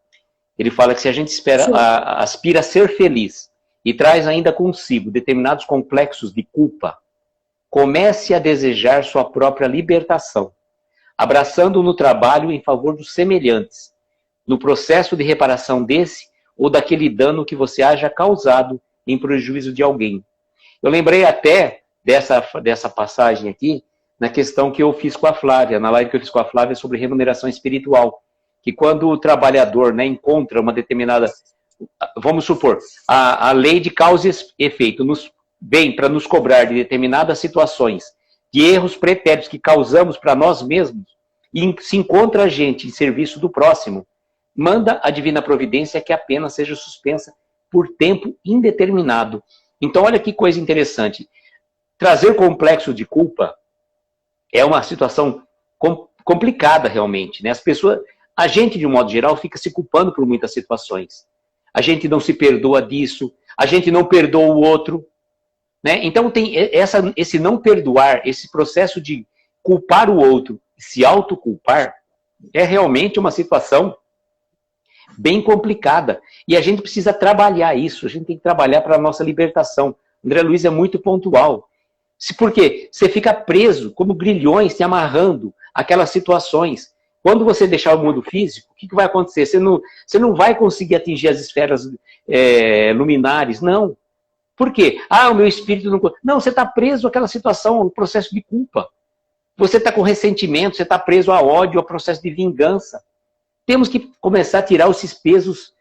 Ele fala que se a gente aspira a ser feliz e traz ainda consigo determinados complexos de culpa, comece a desejar sua própria libertação, abraçando no trabalho em favor dos semelhantes, no processo de reparação desse ou daquele dano que você haja causado em prejuízo de alguém. Eu lembrei até dessa passagem aqui, na questão que eu fiz com a Flávia, na live que eu fiz com a Flávia sobre remuneração espiritual, que quando o trabalhador, né, encontra uma determinada, vamos supor, a lei de causa e efeito vem para nos cobrar de determinadas situações, de erros pretéritos que causamos para nós mesmos, e se encontra a gente em serviço do próximo, manda a divina providência que a pena seja suspensa por tempo indeterminado. Então, olha que coisa interessante. Trazer complexo de culpa é uma situação complicada, realmente. Né? A gente, de um modo geral, fica se culpando por muitas situações. A gente não se perdoa disso, a gente não perdoa o outro. Né? Então, tem esse não perdoar, esse processo de culpar o outro, se autoculpar, é realmente uma situação bem complicada. E a gente precisa trabalhar isso, a gente tem que trabalhar para a nossa libertação. André Luiz é muito pontual. Por quê? Você fica preso, como grilhões, se amarrando aquelas situações. Quando você deixar o mundo físico, o que vai acontecer? Você não vai conseguir atingir as esferas luminares, não. Por quê? O meu espírito não... Não, você está preso àquela situação, ao processo de culpa. Você está com ressentimento, você está preso a ódio, ao processo de vingança. Temos que começar a tirar esses pesos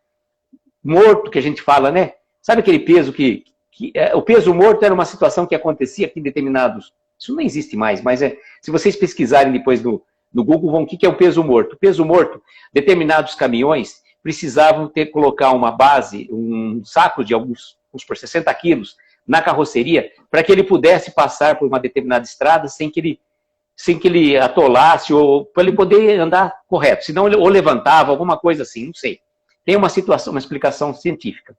mortos que a gente fala, né? Sabe aquele peso o peso morto era uma situação que acontecia aqui em determinados... Isso não existe mais, mas se vocês pesquisarem depois no Google, vão o que é o peso morto. O peso morto, determinados caminhões precisavam colocar uma base, um saco de uns por 60 quilos na carroceria, para que ele pudesse passar por uma determinada estrada sem que ele sem que ele atolasse, ou para ele poder andar correto. Senão ele ou levantava, alguma coisa assim, não sei. Tem uma situação, uma explicação científica.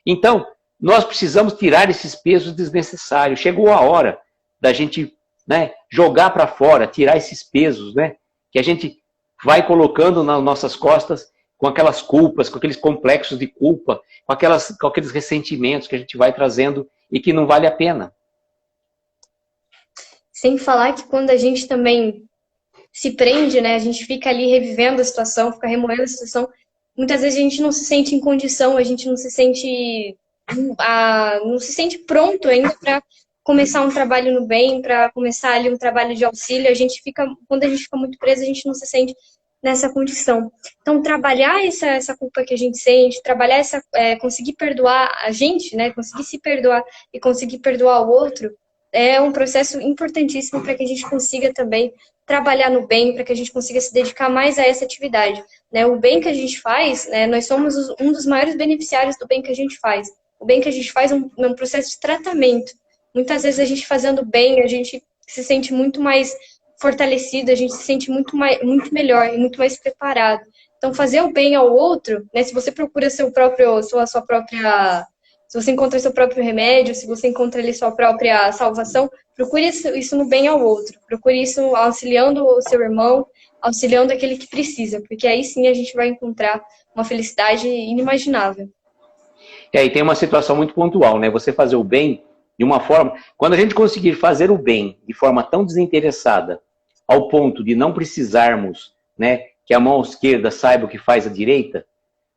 Então, nós precisamos tirar esses pesos desnecessários. Chegou a hora da gente, né, jogar para fora, tirar esses pesos, né, que a gente vai colocando nas nossas costas com aquelas culpas, com aqueles complexos de culpa, com aqueles ressentimentos que a gente vai trazendo e que não vale a pena. Sem falar que quando a gente também se prende, né, a gente fica ali revivendo a situação, fica remoendo a situação, muitas vezes a gente não se sente em condição, a gente não se sente pronto ainda para começar um trabalho no bem, para começar ali um trabalho de auxílio. Quando a gente fica muito preso, a gente não se sente nessa condição. Então, trabalhar essa culpa que a gente sente, trabalhar conseguir perdoar a gente, né, conseguir se perdoar e conseguir perdoar o outro, é um processo importantíssimo para que a gente consiga também trabalhar no bem, para que a gente consiga se dedicar mais a essa atividade, né? O bem que a gente faz, né, nós somos um dos maiores beneficiários do bem que a gente faz. O bem que a gente faz é um processo de tratamento. Muitas vezes a gente fazendo bem, a gente se sente muito mais fortalecido, a gente se sente muito melhor e muito mais preparado. Então, fazer o bem ao outro, né, se você procura se você encontra seu próprio remédio, se você encontra ali sua própria salvação, procure isso no bem ao outro. Procure isso auxiliando o seu irmão, auxiliando aquele que precisa, porque aí sim a gente vai encontrar uma felicidade inimaginável. E tem uma situação muito pontual, né? Você fazer o bem de uma forma... Quando a gente conseguir fazer o bem de forma tão desinteressada, ao ponto de não precisarmos, né, que a mão esquerda saiba o que faz a direita,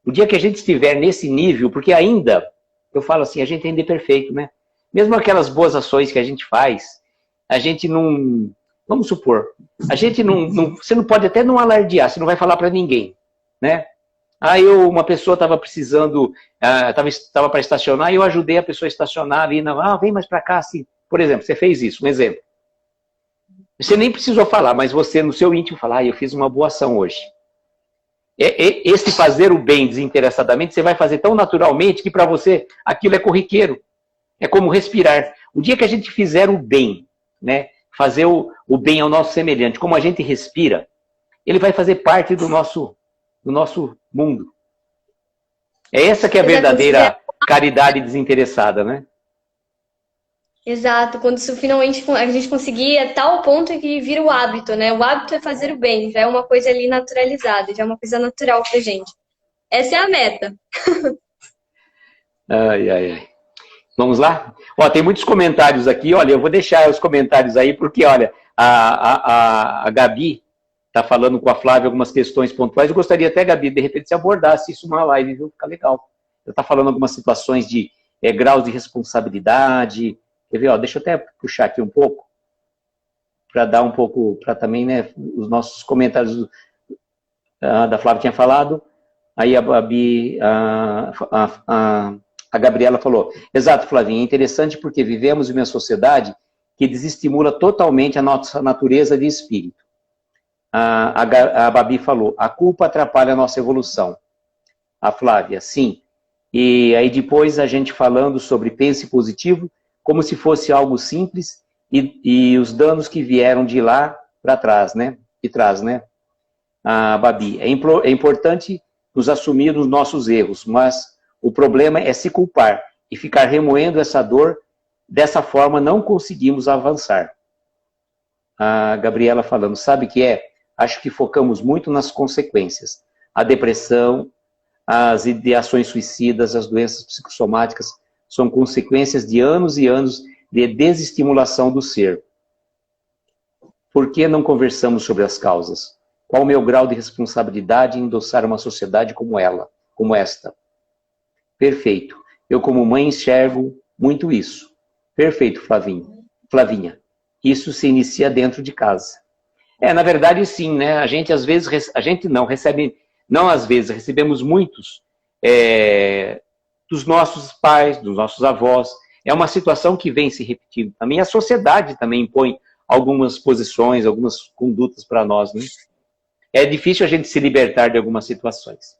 o dia que a gente estiver nesse nível, porque ainda... Eu falo assim, a gente ainda é perfeito, né? Mesmo aquelas boas ações que a gente faz, a gente não... Vamos supor, a gente não... Você não pode até não alardear, você não vai falar para ninguém, né? Aí uma pessoa estava precisando, estava para estacionar, e eu ajudei a pessoa a estacionar ali, vem mais para cá, assim. Por exemplo, você fez isso, um exemplo. Você nem precisou falar, mas você no seu íntimo fala, eu fiz uma boa ação hoje. Esse fazer o bem desinteressadamente, você vai fazer tão naturalmente que para você aquilo é corriqueiro. É como respirar. O dia que a gente fizer o bem, né, fazer o bem ao nosso semelhante, como a gente respira, ele vai fazer parte do nosso mundo. É essa que é a verdadeira caridade desinteressada, né? Exato, quando isso finalmente a gente conseguir a tal ponto que vira o hábito, né? O hábito é fazer o bem, já é uma coisa ali naturalizada, já é uma coisa natural pra gente. Essa é a meta. Ai. Vamos lá? Ó, tem muitos comentários aqui, olha, eu vou deixar os comentários aí, porque, olha, a Gabi está falando com a Flávia algumas questões pontuais. Eu gostaria até, Gabi, de repente, se abordasse isso numa live, viu? Fica legal. Ela está falando algumas situações de graus de responsabilidade. Quer ver? Ó, deixa eu até puxar aqui um pouco, para dar um pouco, para também, né, os nossos comentários da Flávia tinha falado. Aí a Gabi, a Gabriela falou, exato, Flavinha, é interessante porque vivemos em uma sociedade que desestimula totalmente a nossa natureza de espírito. A Babi falou, a culpa atrapalha a nossa evolução. A Flávia, sim. E aí depois a gente falando sobre pense positivo, como se fosse algo simples e os danos que vieram de lá para trás, né? De trás, né? A Babi, é importante nos assumir os nossos erros, mas o problema é se culpar e ficar remoendo essa dor. Dessa forma não conseguimos avançar. A Gabriela falando, sabe o que é? Acho que focamos muito nas consequências. A depressão, as ideações suicidas, as doenças psicossomáticas são consequências de anos e anos de desestimulação do ser. Por que não conversamos sobre as causas? Qual o meu grau de responsabilidade em endossar uma sociedade como esta? Perfeito. Eu, como mãe, enxergo muito isso. Perfeito, Flavinha. Isso se inicia dentro de casa. Na verdade, sim, né? A gente, às vezes, recebemos muitos dos nossos pais, dos nossos avós. É uma situação que vem se repetindo também. A sociedade também impõe algumas posições, algumas condutas para nós, né? É difícil a gente se libertar de algumas situações.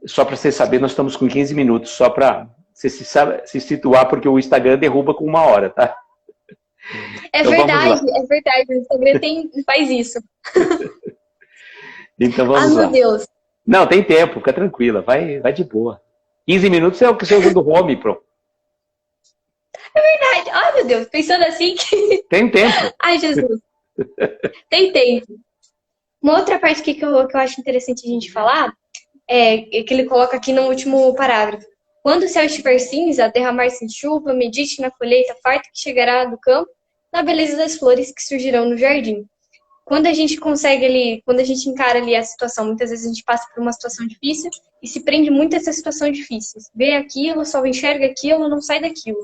Só para você saber, nós estamos com 15 minutos, só para você se situar, porque o Instagram derruba com 1 hora, tá? É Então vamos lá. verdade, é verdade. O Instagram faz isso. Então Ah, vamos meu lá. Deus. Não, tem tempo, fica tranquila, vai de boa. 15 minutos é o que você usa do home, pronto. Verdade. Ai, meu Deus. Pensando assim que... Tem tempo. Ai, Jesus. Tem tempo. Uma outra parte aqui que eu acho interessante a gente falar é que ele coloca aqui no último parágrafo. Quando o céu estiver cinza, derramar-se em chuva, medite na colheita farta que chegará do campo, na beleza das flores que surgirão no jardim. Quando a gente consegue ali, quando a gente encara ali a situação, muitas vezes a gente passa por uma situação difícil e se prende muito a essa situação difícil. Vê aquilo, só enxerga aquilo, não sai daquilo.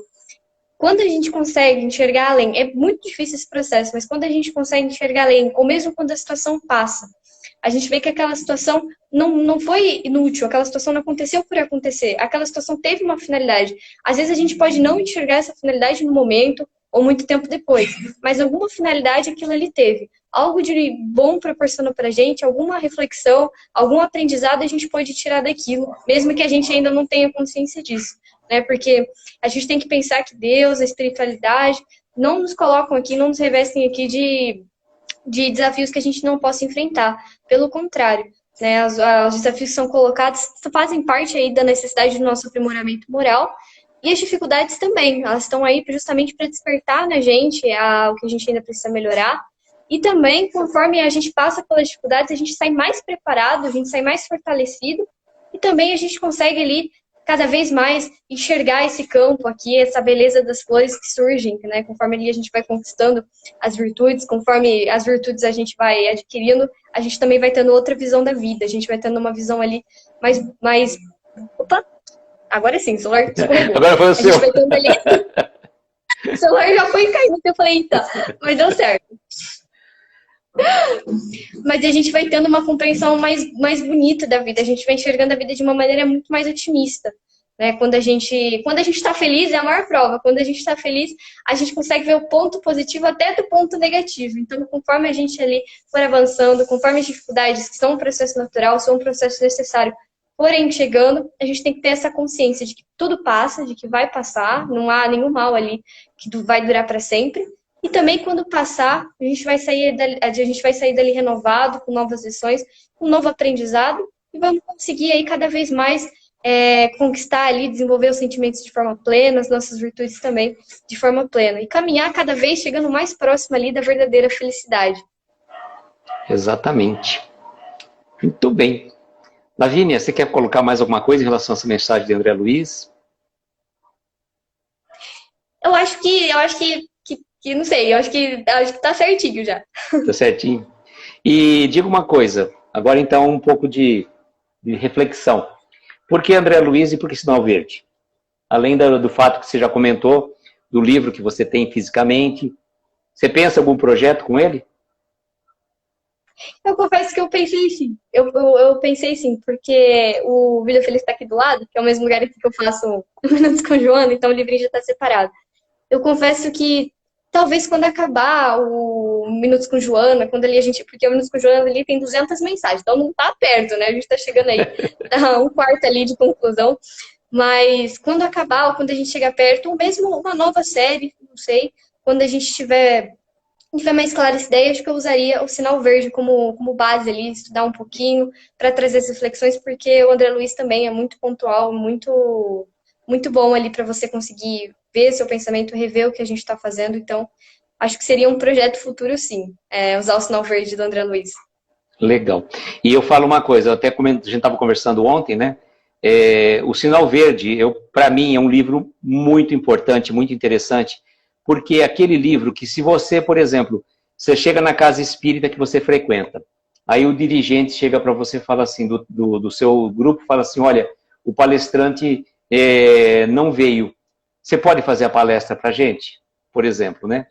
Quando a gente consegue enxergar além, é muito difícil esse processo, mas quando a gente consegue enxergar além, ou mesmo quando a situação passa, a gente vê que aquela situação não foi inútil, aquela situação não aconteceu por acontecer, aquela situação teve uma finalidade. Às vezes a gente pode não enxergar essa finalidade no momento, ou muito tempo depois, mas alguma finalidade aquilo ali teve. Algo de bom proporcionou pra gente, alguma reflexão, algum aprendizado a gente pode tirar daquilo, mesmo que a gente ainda não tenha consciência disso, né? Porque a gente tem que pensar que Deus, a espiritualidade, não nos colocam aqui, não nos revestem aqui de desafios que a gente não possa enfrentar. Pelo contrário, né, os desafios que são colocados fazem parte aí da necessidade do nosso aprimoramento moral e as dificuldades também. Elas estão aí justamente para despertar na gente o que a gente ainda precisa melhorar. E também, conforme a gente passa pelas dificuldades, a gente sai mais preparado, a gente sai mais fortalecido e também a gente consegue ali cada vez mais enxergar esse campo aqui, essa beleza das flores que surgem, né? Conforme ali a gente vai conquistando as virtudes, conforme as virtudes a gente vai adquirindo, a gente também vai tendo outra visão da vida, a gente vai tendo uma visão ali mais... Opa! Agora sim, o celular escorregou. Agora foi o seu. A gente vai tendo ali... O celular já foi caindo, eu falei, eita, mas deu certo. Mas a gente vai tendo uma compreensão mais bonita da vida, a gente vai enxergando a vida de uma maneira muito mais otimista, né? Quando a gente está feliz, é a maior prova. Quando a gente está feliz, a gente consegue ver o ponto positivo até do ponto negativo. Então, conforme a gente ali for avançando, conforme as dificuldades, que são um processo natural, são um processo necessário, forem chegando, a gente tem que ter essa consciência de que tudo passa, de que vai passar, não há nenhum mal ali que vai durar para sempre. E também, quando passar, a gente vai sair dali renovado, com novas lições, com um novo aprendizado, e vamos conseguir aí cada vez mais conquistar ali, desenvolver os sentimentos de forma plena, as nossas virtudes também de forma plena. E caminhar cada vez chegando mais próximo ali da verdadeira felicidade. Exatamente. Muito bem. Lavínia, você quer colocar mais alguma coisa em relação a essa mensagem de André Luiz? Eu acho que não sei, eu acho que tá certinho já. Tá certinho. E diga uma coisa, agora então um pouco de reflexão. Por que André Luiz e por que Sinal Verde? Além do fato que você já comentou, do livro que você tem fisicamente, você pensa em algum projeto com ele? Eu confesso que eu pensei sim. Eu pensei sim, porque o Vida Feliz está aqui do lado, que é o mesmo lugar aqui que eu faço Minutos com Joana, então o livrinho já está separado. Eu confesso que talvez quando acabar o Minutos com Joana, quando ali porque o Minutos com Joana ali tem 200 mensagens, então não tá perto, né? A gente tá chegando aí, tá um quarto ali de conclusão. Mas quando acabar, ou quando a gente chegar perto, ou mesmo uma nova série, não sei, quando a gente tiver mais clara essa ideia, acho que eu usaria o Sinal Verde como base ali, estudar um pouquinho, para trazer as reflexões, porque o André Luiz também é muito pontual, muito, muito bom ali para você conseguir ver seu pensamento, rever o que a gente está fazendo. Então, acho que seria um projeto futuro, sim, usar o Sinal Verde do André Luiz. Legal. E eu falo uma coisa, até a gente estava conversando ontem, né? O Sinal Verde, para mim, é um livro muito importante, muito interessante, porque é aquele livro que se você, por exemplo, você chega na casa espírita que você frequenta, aí o dirigente chega para você e fala assim, do seu grupo, fala assim, olha, o palestrante não veio, você pode fazer a palestra para a gente? Por exemplo, né?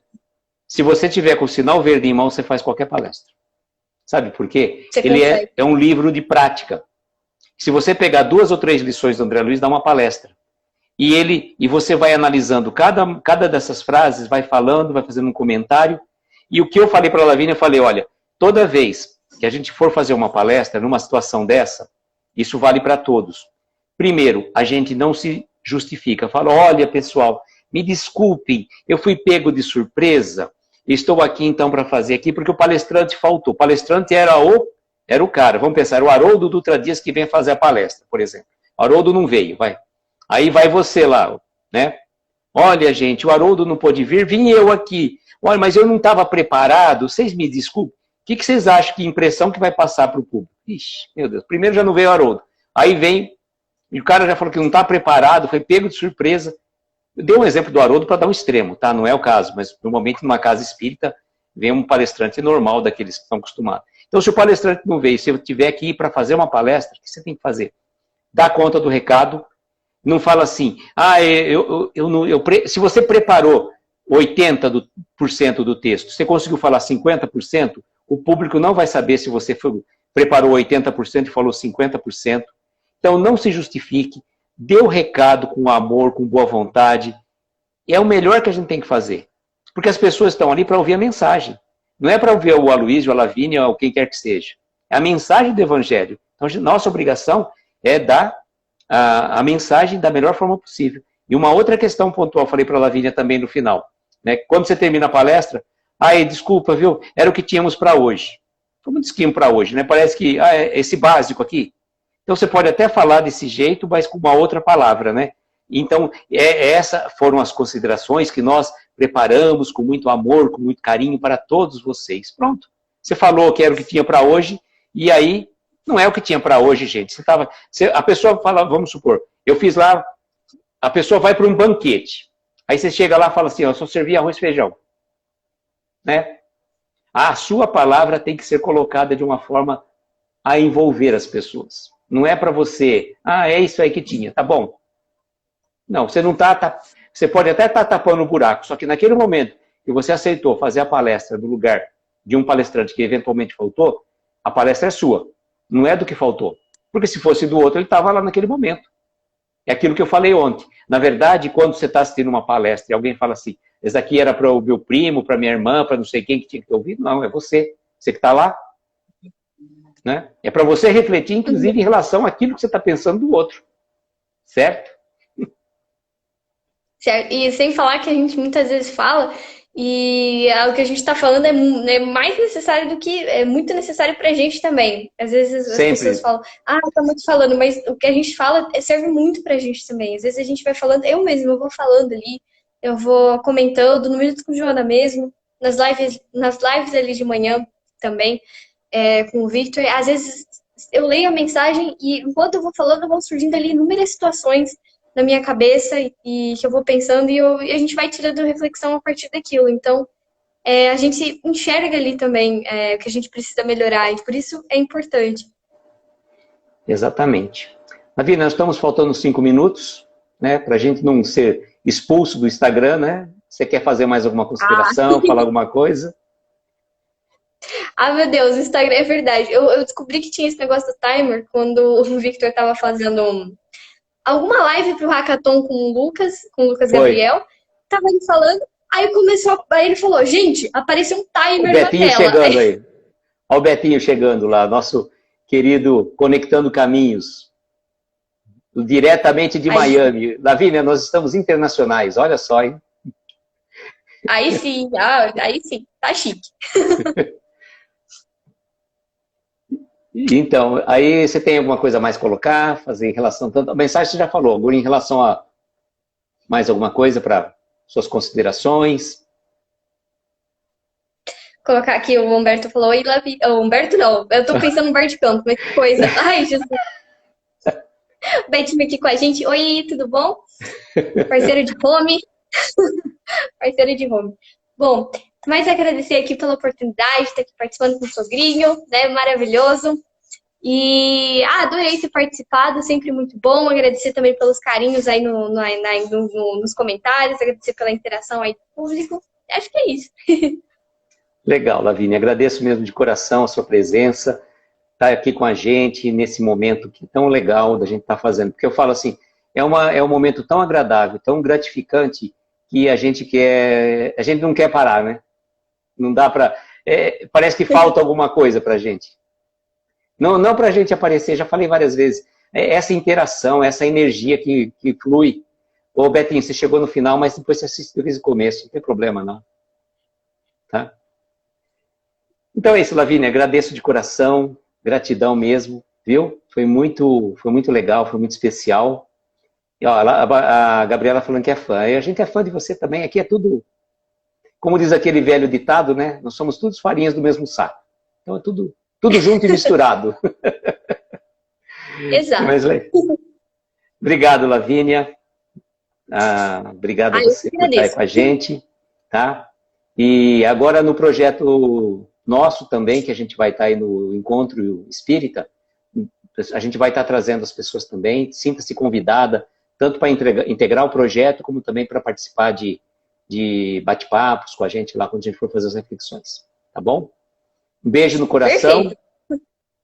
Se você tiver com o Sinal Verde em mão, você faz qualquer palestra. Sabe por quê? Ele é um livro de prática. Se você pegar 2 ou 3 lições do André Luiz, dá uma palestra. E você vai analisando cada dessas frases, vai falando, vai fazendo um comentário. E o que eu falei para a Lavínia, eu falei, olha, toda vez que a gente for fazer uma palestra numa situação dessa, isso vale para todos. Primeiro, a gente não se justifica. Fala, olha, pessoal, me desculpem, eu fui pego de surpresa, estou aqui então para fazer aqui, porque o palestrante faltou. O palestrante era o cara, vamos pensar, o Haroldo Dutra Dias que vem fazer a palestra, por exemplo. O Haroldo não veio, vai. Aí vai você lá, né? Olha, gente, o Haroldo não pôde vir, vim eu aqui. Olha, mas eu não estava preparado, vocês me desculpem. O que vocês acham, que impressão que vai passar para o público? Ixi, meu Deus, primeiro já não veio o Haroldo. Aí vem, e o cara já falou que não está preparado, foi pego de surpresa. Eu dei um exemplo do Haroldo para dar um extremo, tá? Não é o caso, mas normalmente numa casa espírita vem um palestrante normal daqueles que estão acostumados. Então, se o palestrante não veio, se eu tiver que ir para fazer uma palestra, o que você tem que fazer? Dá conta do recado, não fala assim, se você preparou 80% do texto, você conseguiu falar 50%, o público não vai saber se você preparou 80% e falou 50%. Então, não se justifique, dê o recado com amor, com boa vontade. É o melhor que a gente tem que fazer. Porque as pessoas estão ali para ouvir a mensagem. Não é para ouvir o Aloysio, a Lavínia ou quem quer que seja. É a mensagem do Evangelho. Então, nossa obrigação é dar a mensagem da melhor forma possível. E uma outra questão pontual, falei para a Lavínia também no final. Né? Quando você termina a palestra, desculpa, viu? Era o que tínhamos para hoje. Como tínhamos para hoje, né? Parece que, esse básico aqui. Então, você pode até falar desse jeito, mas com uma outra palavra, né? Então, essas foram as considerações que nós preparamos com muito amor, com muito carinho para todos vocês. Pronto. Você falou que era o que tinha para hoje, e aí, não é o que tinha para hoje, gente. A pessoa fala, vamos supor, eu fiz lá, a pessoa vai para um banquete. Aí você chega lá e fala assim, eu só servi arroz e feijão. Né? A sua palavra tem que ser colocada de uma forma a envolver as pessoas. Não é para você, é isso aí que tinha, tá bom. Não, você não está... Você pode até estar tapando o buraco, só que naquele momento que você aceitou fazer a palestra no lugar de um palestrante que eventualmente faltou, a palestra é sua, não é do que faltou. Porque se fosse do outro, ele estava lá naquele momento. É aquilo que eu falei ontem. Na verdade, quando você está assistindo uma palestra e alguém fala assim, esse aqui era para o meu primo, para minha irmã, para não sei quem que tinha que ter ouvido, não, é você. Você que está lá. Né? É para você refletir, inclusive, em relação àquilo que você está pensando do outro. Certo? Certo. E sem falar que a gente muitas vezes fala, e o que a gente está falando é mais necessário do que... É muito necessário para a gente também. Às vezes as pessoas falam, tá muito falando, mas o que a gente fala serve muito para a gente também. Às vezes a gente vai falando, eu vou falando ali, eu vou comentando, no Minuto com Joana mesmo, nas lives ali de manhã também, com o Victor. Às vezes eu leio a mensagem e enquanto eu vou falando, vão surgindo ali inúmeras situações na minha cabeça e que eu vou pensando e a gente vai tirando reflexão a partir daquilo. Então, a gente enxerga ali também que a gente precisa melhorar e por isso é importante. Exatamente. Lavínia, nós estamos faltando 5 minutos, né, para a gente não ser expulso do Instagram, né? Você quer fazer mais alguma consideração, falar alguma coisa? Meu Deus, o Instagram é verdade. Eu descobri que tinha esse negócio do timer quando o Victor estava fazendo alguma live pro Hackathon com o Lucas Gabriel. Tava ele falando, aí ele falou, gente, apareceu um timer na tela. O Betinho chegando aí. Olha o Betinho chegando lá, nosso querido Conectando Caminhos, diretamente de Miami. Lavínia, nós estamos internacionais, olha só, hein? Aí sim, tá chique. Então, aí você tem alguma coisa a mais colocar, fazer em relação... A mensagem você já falou, agora em relação a mais alguma coisa para suas considerações? Colocar aqui, o Humberto falou, oi, Lavi... O Humberto não, eu tô pensando no Humberto Canto, mas que coisa. Ai, Jesus. Betinho aqui com a gente. Oi, tudo bom? Parceiro de home. Parceiro de home. Bom, mais agradecer aqui pela oportunidade de estar aqui participando com o sogrinho, né? Maravilhoso. E adorei ter participado, sempre muito bom. Agradecer também pelos carinhos aí nos comentários, agradecer pela interação aí do público. Acho que é isso. Legal, Lavínia. Agradeço mesmo de coração a sua presença, estar aqui com a gente nesse momento que tão legal da gente estar fazendo. Porque eu falo assim, é um momento tão agradável, tão gratificante, que a gente não quer parar, né? Não dá para... parece que falta alguma coisa para a gente. Não para a gente aparecer, já falei várias vezes, essa interação, essa energia que flui. Ô, Betinho, você chegou no final, mas depois você assistiu desde o começo, não tem problema, não. Tá? Então é isso, Lavínia, agradeço de coração, gratidão mesmo, viu? Foi muito legal, foi muito especial. E, ó, a Gabriela falando que é fã, e a gente é fã de você também, aqui é tudo, como diz aquele velho ditado, né? Nós somos todos farinhas do mesmo saco. Então é tudo junto e misturado. Exato. Mas, obrigado, Lavínia. Obrigado a você por estar aí com a gente, tá? E agora no projeto nosso também, que a gente vai estar aí no Encontro Espírita, a gente vai estar trazendo as pessoas também, sinta-se convidada, tanto para integrar o projeto, como também para participar de bate-papos com a gente lá, quando a gente for fazer as reflexões, tá bom? Um beijo no coração. Perfeito.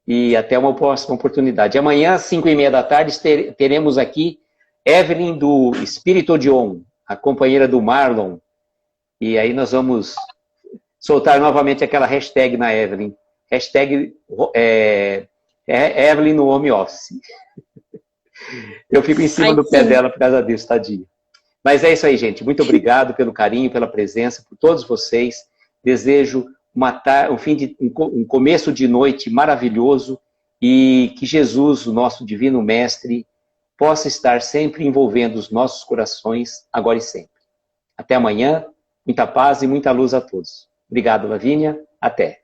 E até uma próxima oportunidade. Amanhã, às 5h30 da tarde, teremos aqui Evelyn do Espírito Odion, a companheira do Marlon. E aí nós vamos soltar novamente aquela hashtag na Evelyn. Hashtag Evelyn no home office. Eu fico em cima do pé dela por causa disso, tadinha. Mas é isso aí, gente. Muito obrigado pelo carinho, pela presença, por todos vocês. Desejo um começo de noite maravilhoso e que Jesus, o nosso Divino Mestre, possa estar sempre envolvendo os nossos corações, agora e sempre. Até amanhã, muita paz e muita luz a todos. Obrigado, Lavínia. Até.